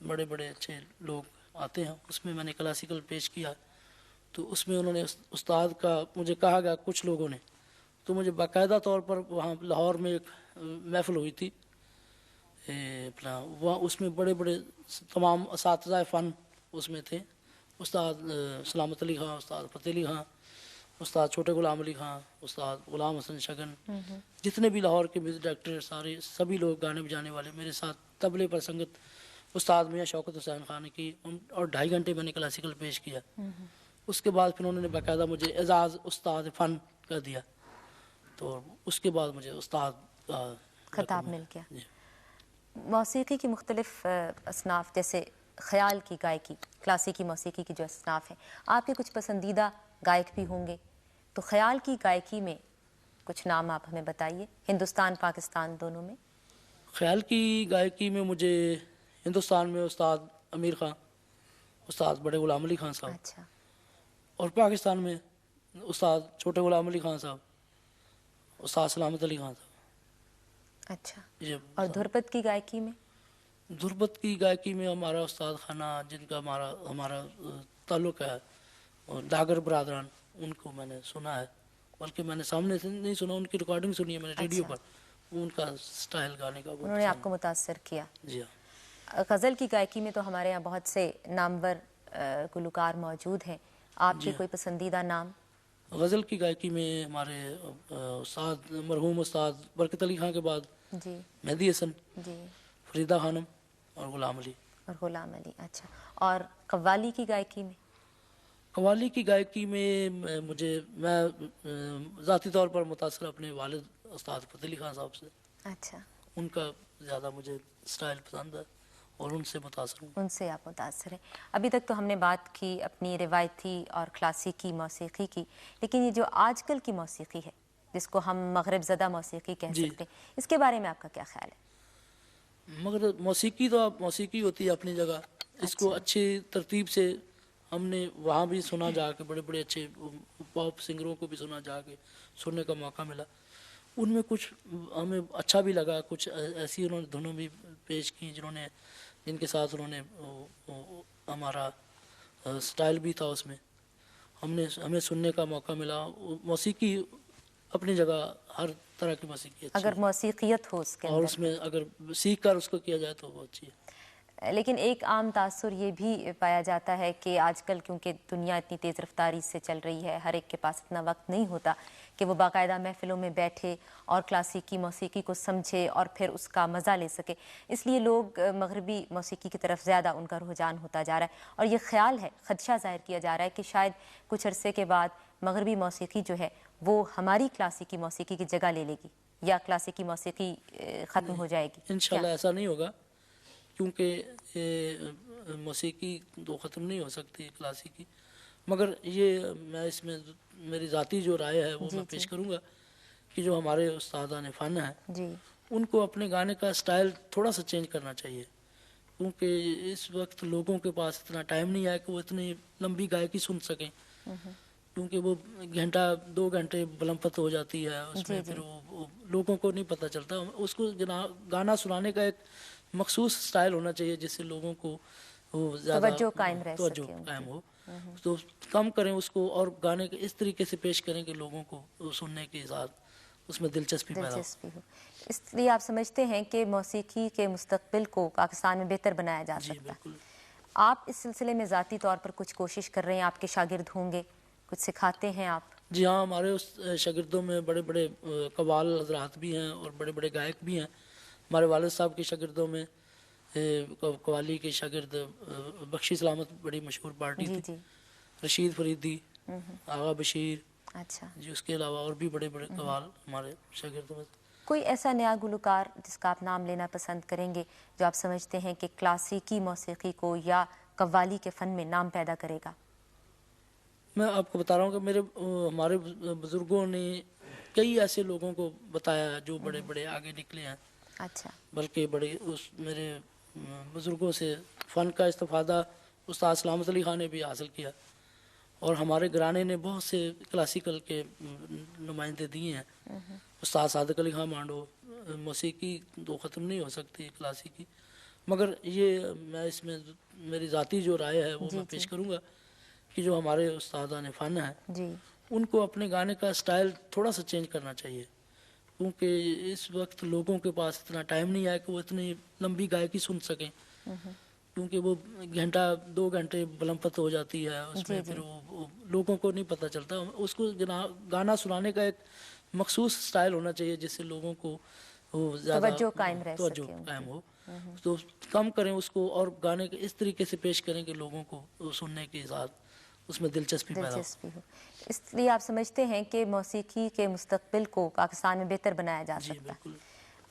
بڑے بڑے اچھے لوگ آتے ہیں، اس میں میں نے کلاسیکل پیش کیا. تو اس میں انہوں نے استاد کا مجھے کہا گیا کچھ لوگوں نے، تو مجھے باقاعدہ طور پر وہاں لاہور میں ایک محفل ہوئی تھی اپنا، وہاں اس میں بڑے بڑے تمام اساتذہ فن اس میں تھے. استاد سلامت علی خان، استاد فتح علی خان، استاد چھوٹے غلام علی خان، استاد غلام حسن شگن، جتنے بھی لاہور کے میوزک ڈائریکٹر سبھی لوگ گانے بجانے والے میرے ساتھ. طبلے پر سنگت استاد میاں شوکت حسین خان نے کی، اور 2.5 گھنٹے میں نے کلاسیکل پیش کیا. اس کے بعد پھر انہوں نے باقاعدہ مجھے اعزاز استاد فن کر دیا، تو اس کے بعد مجھے استاد خطاب مل گیا. موسیقی کی مختلف اصناف جیسے خیال کی گائیکی، کلاسیکی موسیقی کی جو اصناف ہیں، آپ کے کچھ پسندیدہ گائک بھی ہوں گے، تو خیال کی گائیکی میں کچھ نام آپ ہمیں بتائیے، ہندوستان پاکستان دونوں میں. خیال کی گائیکی میں مجھے ہندوستان میں استاد امیر خان، استاد بڑے غلام علی خان صاحب، اچھا. اور پاکستان میں استاد چھوٹے غلام علی خان صاحب، استاد سلامت علی خان صاحب. اچھا. اور دھرپد کی گائیکی میں؟ دھرپد کی گائیکی میں ہمارا استاد خانہ جن کا ہمارا تعلق ہے، اور ڈاگر برادران، ان کو میں نے سنا ہے، بلکہ میں نے سامنے سے نہیں سنا، ان کی ریکارڈنگ سنی ہے میں نے ریڈیو پر. ان کا سٹائل گانے کا انہوں نے آپ کو متاثر کیا. جی ہاں. غزل کی گائیکی میں تو ہمارے یہاں بہت سے نامور گلوکار موجود ہیں، آپ کے کوئی پسندیدہ نام؟ غزل کی گائیکی میں ہمارے استاد مرحوم استاد برکت علی خان کے بعد جی مہدی حسن، جی، فریدہ خانم اور غلام علی. اور غلام علی. اچھا. اور قوالی کی گائیکی میں؟ قوالی کی گائیکی میں میں ذاتی طور پر متاثر اپنے والد استاد فتح علی خان صاحب سے. اچھا. ان کا زیادہ مجھے سٹائل پسند ہے اور ان سے متاثر ہوں. ان سے آپ متاثر ہیں. ابھی تک تو ہم نے بات کی اپنی روایتی اور کلاسیکی موسیقی کی، لیکن یہ جو آج کل کی موسیقی ہے جس کو ہم مغرب زدہ موسیقی کہہ سکتے ہیں، اس کے بارے میں آپ کا کیا خیال ہے؟ مگر موسیقی تو موسیقی ہوتی ہے اپنی جگہ، اس کو اچھی ترتیب سے ہم نے وہاں بھی سنا، جا کے بڑے بڑے اچھے پاپ سنگروں کو بھی سنا، جا کے سننے کا موقع ملا. ان میں کچھ ہمیں اچھا بھی لگا، کچھ ایسی انہوں نے دھنوں بھی پیش کی جن کے ساتھ انہوں نے ہمارا سٹائل بھی تھا، اس میں ہمیں سننے کا موقع ملا. موسیقی اپنی جگہ ہر طرح کی موسیقی اچھی اگر موسیقیت ہو اس کے اور اس میں اگر سیکھ کر اس کو کیا جائے تو وہ اچھی ہے. لیکن ایک عام تاثر یہ بھی پایا جاتا ہے کہ آج کل کیونکہ دنیا اتنی تیز رفتاری سے چل رہی ہے، ہر ایک کے پاس اتنا وقت نہیں ہوتا کہ وہ باقاعدہ محفلوں میں بیٹھے اور کلاسیکی موسیقی کو سمجھے اور پھر اس کا مزہ لے سکے، اس لیے لوگ مغربی موسیقی کی طرف زیادہ ان کا رجحان ہوتا جا رہا ہے. اور یہ خیال ہے، خدشہ ظاہر کیا جا رہا ہے کہ شاید کچھ عرصے کے بعد مغربی موسیقی جو ہے وہ ہماری کلاسیکی موسیقی کی جگہ لے لے گی یا کلاسیکی موسیقی ختم ہو جائے گی. انشاءاللہ ایسا نہیں ہوگا، کیونکہ موسیقی تو ختم نہیں ہو سکتی کلاسیکی، مگر یہ میں اس میں میری ذاتی جو رائے ہے وہ میں پیش کروں گا کہ جو ہمارے استادان فن ہیں ان کو اپنے گانے کا سٹائل تھوڑا سا چینج کرنا چاہیے، کیونکہ اس وقت لوگوں کے پاس اتنا ٹائم نہیں ہے کہ وہ اتنی لمبی گائیکی سن سکیں، کیونکہ وہ گھنٹہ 2 گھنٹے بلمپت ہو جاتی ہے، اس میں پھر وہ لوگوں کو نہیں پتہ چلتا. اس کو گانا سنانے کا ایک مخصوص سٹائل ہونا چاہیے جس سے لوگوں کو وہ زیادہ توجہ قائم ہو. تو کم کریں اس کو اور گانے کے اس طریقے سے پیش کریں کہ لوگوں کو سننے کے ساتھ اس میں دلچسپی پیدا ہو. اس لیے آپ سمجھتے ہیں کہ موسیقی کے مستقبل کو پاکستان میں بہتر بنایا جا سکتا ہے. آپ اس سلسلے میں ذاتی طور پر کچھ کوشش کر رہے ہیں، آپ کے شاگرد ہوں گے، کچھ سکھاتے ہیں آپ؟ جی ہاں، ہمارے اس شاگردوں میں بڑے بڑے قوال حضرات بھی ہیں اور بڑے بڑے گائک بھی ہیں. ہمارے والد صاحب کے شاگردوں میں قوالی کے شاگرد بخشی سلامت بڑی مشہور پارٹی تھی، رشید فریدی، آغا بشیر، اچھا جی اس کے علاوہ اور بھی بڑے بڑے قوال ہمارے شاگردوں میں. کوئی ایسا نیا گلوکار جس کا آپ نام لینا پسند کریں گے جو آپ سمجھتے ہیں کہ کلاسیکی موسیقی کو یا قوالی کے فن میں نام پیدا کرے گا؟ میں آپ کو بتا رہا ہوں کہ ہمارے بزرگوں نے کئی ایسے لوگوں کو بتایا جو بڑے بڑے آگے نکلے ہیں. اچھا بلکہ بڑے اس میرے بزرگوں سے فن کا استفادہ استاد سلامت علی خان نے بھی حاصل کیا، اور ہمارے گھرانے نے بہت سے کلاسیکل کے نمائندے دیے ہیں۔ استاد صادق علی خان مانڈو، موسیقی تو ختم نہیں ہو سکتی کلاسیکی، مگر یہ میں اس میں میری ذاتی جو رائے ہے وہ جی میں جی پیش کروں گا کہ جو ہمارے استادان فن ہیں جی ان کو اپنے گانے کا سٹائل تھوڑا سا چینج کرنا چاہیے، کیونکہ اس وقت لوگوں کے پاس اتنا ٹائم نہیں ہے کہ وہ اتنی لمبی گائیکی سن سکیں، کیونکہ وہ گھنٹہ 2 گھنٹے بلمپت ہو جاتی ہے اس میں، جی پھر جی وہ لوگوں کو نہیں پتہ چلتا۔ اس کو گانا سنانے کا ایک مخصوص سٹائل ہونا چاہیے جس سے لوگوں کو وہ زیادہ توجہ قائم رہ توجہ سکے ان کی۔ قائم ہو، تو کم کریں اس کو اور گانے کے اس طریقے سے پیش کریں کہ لوگوں کو سننے کے ساتھ اس میں دلچسپی پیدا ہو۔ دلچسپی ہو، اس لیے آپ سمجھتے ہیں کہ موسیقی کے مستقبل کو پاکستان میں بہتر بنایا جا جی سکتا ہے۔ بالکل۔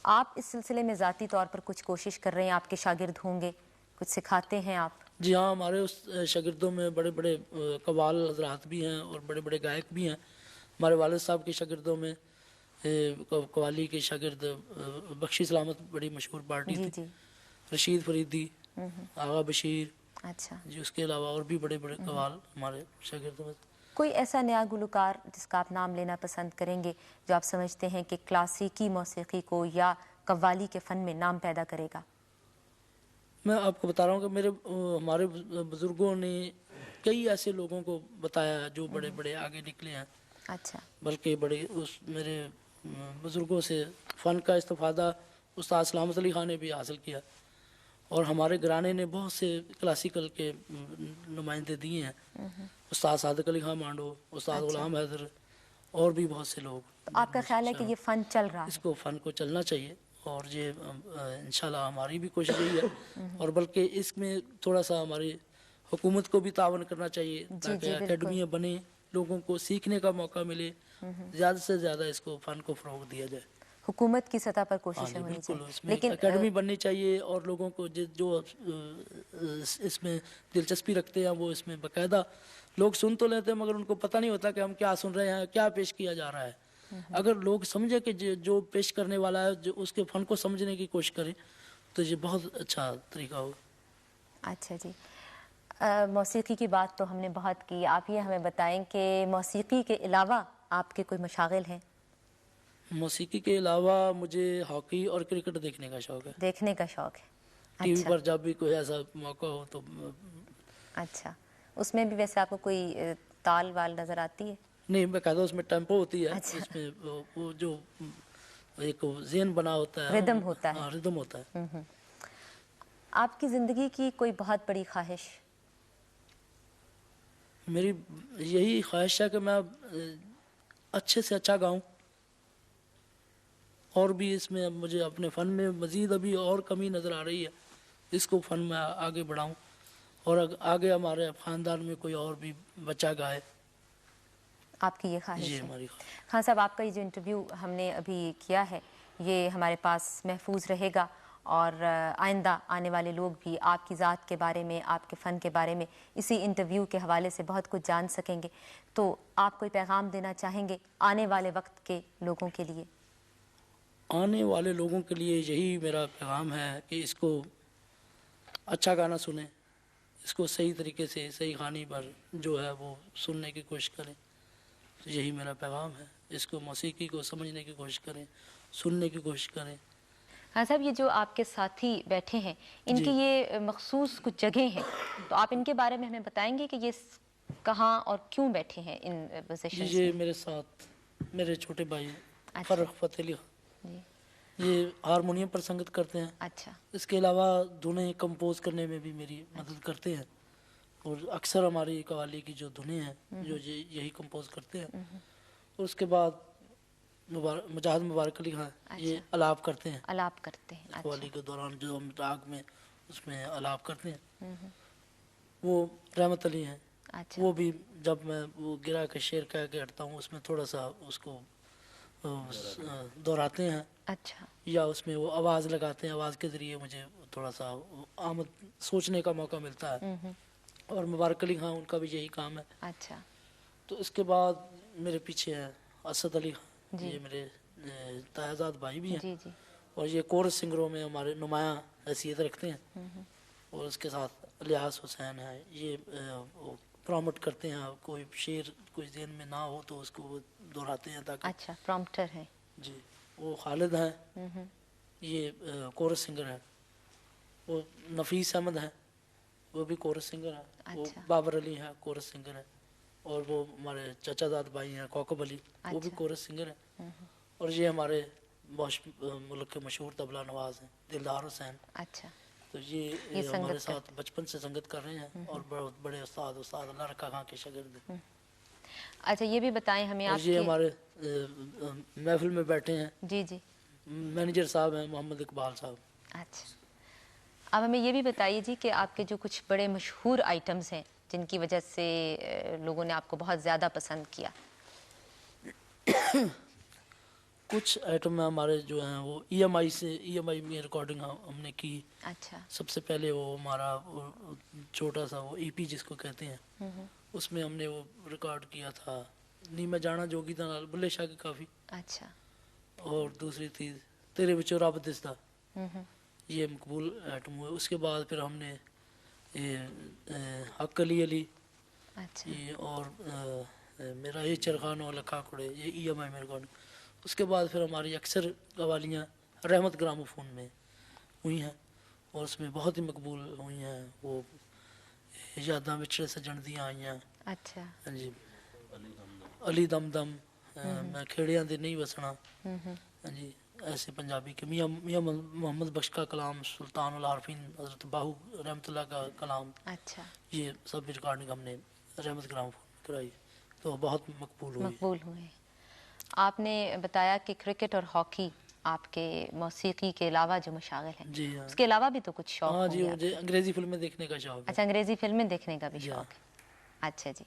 آپ اس سلسلے میں ذاتی طور پر کچھ کوشش کر رہے ہیں، آپ کے شاگرد ہوں گے، کچھ سکھاتے ہیں آپ؟ جی ہاں، ہمارے اس شاگردوں میں بڑے بڑے قوال حضرات بھی ہیں اور بڑے بڑے گائک بھی ہیں۔ ہمارے والد صاحب کے شاگردوں میں قوالی کے شاگرد بخشی سلامت بڑی مشہور پارٹی جی تھی، جی رشید فریدی، آغا بشیر، اچھا، جی اس کے علاوہ اور بھی بڑے بڑے قوال ہمارے شاگردوں میں۔ کوئی ایسا نیا گلوکار جس کا آپ نام لینا پسند کریں گے جو آپ سمجھتے ہیں کہ کلاسیکی موسیقی کو یا قوالی کے فن میں نام پیدا کرے گا؟ میں آپ کو بتا رہا ہوں کہ ہمارے بزرگوں نے کئی ایسے لوگوں کو بتایا جو بڑے بڑے آگے نکلے ہیں، اچھا بلکہ بڑے اس میرے بزرگوں سے فن کا استفادہ استاد سلامت علی خان نے بھی حاصل کیا، اور ہمارے گھرانے نے بہت سے کلاسیکل کے نمائندے دیے ہیں، استاد صادق علی خان مانڈو، استاد اچھا، غلام حیدر، اور بھی بہت سے لوگ۔ تو آپ کا خیال ہے کہ یہ فن چل رہا اس ہے؟ کو فن کو چلنا چاہیے، اور یہ انشاءاللہ ہماری بھی کوشش یہی ہے، اور بلکہ اس میں تھوڑا سا ہماری حکومت کو بھی تعاون کرنا چاہیے جی تاکہ جی بالکل، اکیڈمیاں بنیں، لوگوں کو سیکھنے کا موقع ملے، زیادہ سے زیادہ اس کو فن کو فروغ دیا جائے۔ حکومت کی سطح پر ہاں کوششیں جی ہونی بالکل، چاہیے، اس میں ایک لیکن اکیڈمی بننی چاہیے، اور لوگوں کو جو اس میں دلچسپی رکھتے ہیں وہ اس میں باقاعدہ لوگ سن تو لیتے ہیں، مگر ان کو پتہ نہیں ہوتا کہ ہم کیا سن رہے ہیں، کیا پیش کیا جا رہا ہے۔ اگر لوگ سمجھے کہ جو پیش کرنے والا ہے جو اس کے فن کو سمجھنے کی کوشش کریں تو یہ بہت اچھا طریقہ ہوگا۔ اچھا جی، موسیقی کی بات تو ہم نے بہت کی، آپ یہ ہمیں بتائیں کہ موسیقی کے علاوہ آپ کے کوئی مشاغل ہیں؟ موسیقی کے علاوہ مجھے ہاکی اور کرکٹ دیکھنے کا شوق ہے، دیکھنے کا شوق ہے؟ ٹی وی اچھا پر جب بھی کوئی ایسا موقع ہو تو۔ اچھا، اس میں بھی ویسے آپ کو کوئی تال وال نظر آتی ہے؟ نہیں، باقاعدہ اس میں ٹیمپو ہوتی ہے، اچھا، اس میں وہ جو ایک ذہن بنا ہوتا ہے، ردم ہوتا ہے۔ ہاں ردم ہوتا ہے۔ آپ کی زندگی کی کوئی بہت بڑی خواہش؟ میری یہی خواہش ہے کہ میں اچھے سے اچھا گاؤں، اور بھی اس میں مجھے اپنے فن میں مزید ابھی اور کمی نظر آ رہی ہے، اس کو فن میں آگے بڑھاؤں، اور آگے ہمارے خاندان میں کوئی اور بھی بچہ گائے۔ آپ کی یہ خواہش یہ ہے؟ ہماری خواہش۔ خان صاحب، آپ کا یہ جو انٹرویو ہم نے ابھی کیا ہے یہ ہمارے پاس محفوظ رہے گا، اور آئندہ آنے والے لوگ بھی آپ کی ذات کے بارے میں، آپ کے فن کے بارے میں اسی انٹرویو کے حوالے سے بہت کچھ جان سکیں گے۔ تو آپ کوئی پیغام دینا چاہیں گے آنے والے وقت کے لوگوں کے لیے؟ آنے والے لوگوں کے لیے یہی میرا پیغام ہے کہ اس کو اچھا گانا سنیں، اس کو صحیح طریقے سے صحیح خوانی پر جو ہے وہ سننے کی کوشش کریں، یہی میرا پیغام ہے۔ اس کو موسیقی کو سمجھنے کی کوشش کریں، سننے کی کوشش کریں۔ ہاں صاحب، یہ جو آپ کے ساتھی بیٹھے ہیں ان کی یہ مخصوص کچھ جگہیں ہیں، تو آپ ان کے بارے میں ہمیں بتائیں گے کہ یہ کہاں اور کیوں بیٹھے ہیں ان جی، پوزیشنز یہ میں؟ میرے ساتھ میرے چھوٹے بھائی اچھا فرق فتح علی خان، جی، یہ ہارمونیم پر سنگت کرتے ہیں، اچھا اس کے علاوہ دھنیں کمپوز کرنے میں بھی میری مدد کرتے ہیں، اور اکثر ہماری قوالی کی جو دھنیں ہیں جو یہی کمپوز کرتے ہیں۔ اور اس کے بعد مجاہد مبارک علی خان، یہ الاپ کرتے ہیں، الاپ کرتے ہیں، قوالی اچھا کے دوران جو ہم راگ میں اس میں الاپ کرتے ہیں۔ وہ رحمت علی ہیں، اچھا وہ بھی جب میں وہ گرا کے شعر کہہ کے ہٹتا ہوں اس میں تھوڑا سا اس کو دہراتے ہیں، اچھا یا اس میں وہ آواز لگاتے ہیں، آواز کے ذریعے مجھے تھوڑا سا آمد سوچنے کا موقع ملتا ہے۔ اور مبارک علی خان، ان کا بھی یہی کام ہے۔ اچھا تو اس کے بعد میرے پیچھے ہیں اسد علی خان، جی یہ میرے تایا زاد بھائی بھی ہیں، جی جی اور یہ کورس سنگروں میں ہمارے نمایاں حیثیت رکھتے ہیں. اور اس کے ساتھ الیاس حسین ہے, یہ پروموٹ کرتے ہیں, کوئی شعر کوئی ذہن میں نہ ہو تو اس کو وہ دہراتے ہیں تاکہ. اچھا, پرومپٹر ہے. جی, وہ خالد ہیں, یہ کورس سنگر ہیں. وہ نفیس احمد ہیں, وہ بھی کورس سنگر ہیں. وہ بابر علی ہیں, کورس سنگر ہیں. اور وہ ہمارے چچا زاد بھائی ہیں کوکب علی, وہ بھی کورس سنگر ہیں. اور یہ ہمارے ملک کے مشہور طبلہ نواز ہیں دلدار حسین. اچھا, تو یہ ہمارے ساتھ بچپن سے سنگت کر رہے ہیں اور بہت بڑے استاد اللہ رکھا خان کے شاگرد ہیں. اچھا, یہ بھی بتائیں ہمیں آپ یہ ہمارے محفل میں بیٹھے ہیں. جی جی, مینیجر صاحب ہیں محمد اقبال صاحب. اچھا, اب ہمیں یہ بھی بتائیے جی کہ آپ کے جو کچھ بڑے مشہور آئٹمز ہیں جن کی وجہ سے لوگوں نے آپ کو بہت زیادہ پسند کیا. کچھ آئٹم ہمارے جو ہیں وہ ای ایم آئی میں ریکارڈنگ ہم نے کی. اچھا, سب سے پہلے وہ ہمارا چھوٹا سا وہ ای پی جس کو کہتے ہیں, اس میں ہم نے وہ ریکارڈ کیا تھا نی میں جانا جوگی دا نال بلے شاہ کی کافی. اچھا, اور دوسری تھی تیرے بچوں رب دسدا, یہ مقبول آئٹم ہوئے. اس کے بعد پھر ہم نے حق علی علی, اچھا, یہ اور میرا یہ چرخان و لکھا کھڑے, یہ ای ایم آئی میں ریکارڈنگ. اس کے بعد پھر ہماری اکثر قوالیاں رحمت گراموفون میں ہوئی ہیں اور اس میں بہت ہی مقبول ہوئی ہیں. وہ یاداں بچھڑے سجن دیاں آئی ہیں. اچھا, جی, علی دم دم, میں کھیڑیاں دے نہیں وسنا. جی, ایسے پنجابی کے میاں محمد بخش کا کلام, سلطان العارفین حضرت باہو رحمۃ اللہ کا کلام. اچھا, یہ سب ریکارڈنگ ہم نے رحمت گراموفون کرائی تو بہت مقبول ہوئے. آپ نے بتایا کہ کرکٹ اور ہاکی آپ کے موسیقی کے علاوہ جو مشاغل ہیں. جی ہاں, اس کے علاوہ بھی تو کچھ شوق ہاں جی, ہوں گے مجھے انگریزی فلمیں دیکھنے کا شوق ہے. اچھا, انگریزی فلمیں دیکھنے کا بھی شوق ہے. اچھا جی,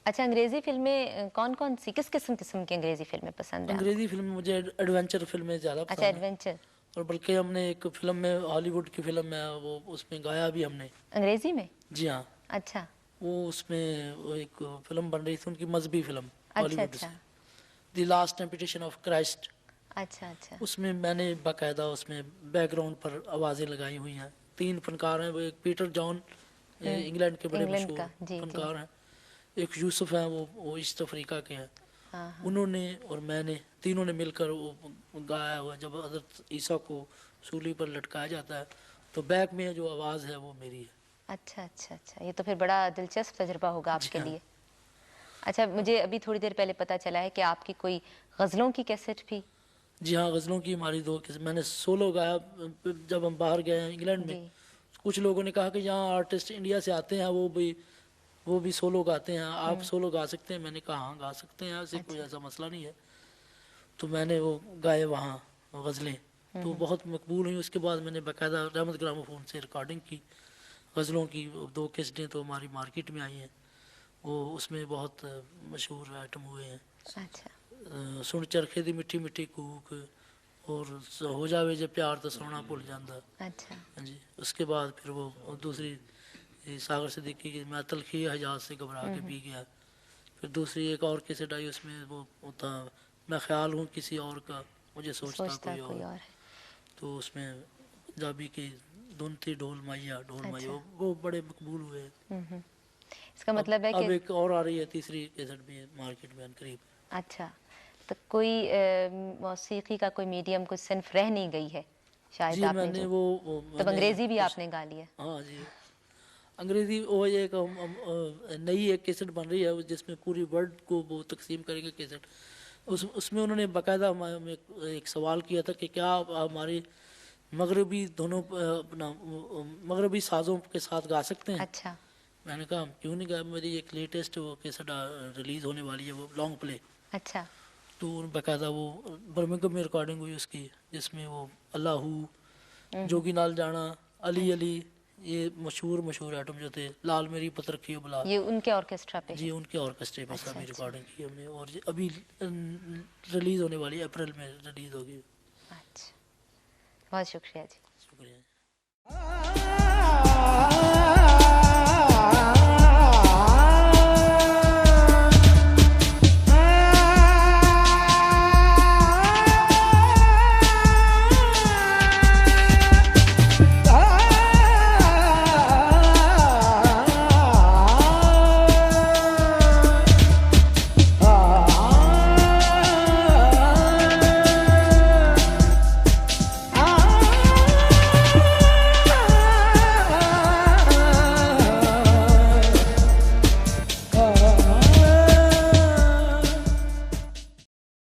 اچھا, انگریزی فلمیں کون کون سی, کس قسم کی انگریزی فلمیں پسند ہیں؟ انگریزی فلم مجھے ایڈونچر فلمیں زیادہ پسند ہیں. اچھا, ایڈونچر. اور بلکہ ہم نے ایک فلم میں, ہالی ووڈ کی فلم میں, وہ اس میں گایا بھی ہم نے انگریزی میں. جی ہاں, اچھا, وہ اس میں ایک فلم بن رہی تھی ان کی مذہبی فلم ہالی اچھا ووڈ سے, اچھا, the last temptation of Christ. اچھا اچھا, اس میں میں نے باقاعدہ اس میں بیک گراؤنڈ پر آوازیں لگائی ہوئی ہیں. 3 فنکار ہیں, وہ ایک پیٹر جان انگلینڈ کے بڑے مشہور فنکار ہیں, ایک یوسف ہیں وہ ایسٹ افریقہ کے ہیں. انہوں نے اور میں نے تینوں نے مل کر وہ گایا ہوا. جب حضرت عیسیٰ کو سولی پر لٹکایا جاتا ہے تو بیک میں جو آواز ہے وہ میری ہے. اچھا اچھا اچھا, یہ تو پھر بڑا دلچسپ تجربہ ہوگا آپ کے لیے. اچھا, مجھے ابھی تھوڑی دیر پہلے پتہ چلا ہے کہ آپ کی کوئی غزلوں کی کیسٹ بھی. جی ہاں, غزلوں کی ہماری 2 کیسٹ میں نے سولو گایا. جب ہم باہر گئے ہیں انگلینڈ میں, کچھ لوگوں نے کہا کہ یہاں آرٹسٹ انڈیا سے آتے ہیں وہ بھی سولو گاتے ہیں, آپ سولو گا سکتے ہیں. میں نے کہا ہاں گا سکتے ہیں, ایسے کوئی ایسا مسئلہ نہیں ہے. تو میں نے وہ گائے وہاں غزلیں, تو بہت مقبول ہوئی. اس کے بعد میں نے باقاعدہ رحمت گراموفون سے ریکارڈنگ کی غزلوں کی. 2 کیسٹیں تو ہماری مارکیٹ میں آئی ہیں, وہ اس میں بہت مشہور آئٹم ہوئے ہیں. اچھا, سن چرخے دی مٹھی مٹھی کوک, اور ہو جاوے جے پیار تو سونا بھول جاندہ. اچھا جی, اس کے بعد پھر وہ دوسری ساغر صدیقی کی میں تلخی حجاز سے گھبرا کے پی گیا. پھر دوسری ایک اور کیسٹ آئی, اس میں وہ ہوتا میں خیال ہوں کسی اور کا, مجھے سوچتا کوئی اور ہے. تو اس میں پنجابی کی دھن تھی ڈھول مائیا ڈھول مائیا, وہ بڑے مقبول ہوئے. اس کا مطلب ہے کہ اب ایک اور آ رہی ہے تیسری کیسٹ بھی مارکیٹ میں قریب. اچھا, تو کوئی موسیقی کا کوئی میڈیم کوئی صنف رہ نہیں گئی ہے شاید جی, آپ میں نے نے جو, وہ تب انگریزی بھی آپ نے گا لیا. ہاں جی, انگریزی وہ ایک نئی ایک کیسٹ بن رہی ہے جس میں پوری ورلڈ کو وہ تقسیم کریں گے کیسٹ. اس میں انہوں نے باقاعدہ ایک سوال کیا تھا کہ کیا آپ ہماری مغربی اپنا مغربی سازوں کے ساتھ گا سکتے ہیں. اچھا, میں نے کہا کیوں نہیں گا, میری ایک لیٹسٹ وہ کیسٹ ریلیز ہونے والی ہے, وہ لانگ پلے. اچھا, تو باقاعدہ وہ برمنگھم میں ریکارڈنگ ہوئی اس کی, جس میں وہ اللہ جوگی نال جانا, علی علی, یہ مشہور آئٹم جو تھے, لال میری پت رکھیو بلا, یہ ان کے آرکیسٹرا پہ. جی, ان کے آرکیسٹرے پہ ابھی ریکارڈنگ کی ہم نے, اور ابھی ریلیز ہونے والی ہے, اپریل میں ریلیز ہوگی. اچھا, بہت شکریہ جی. شکریہ.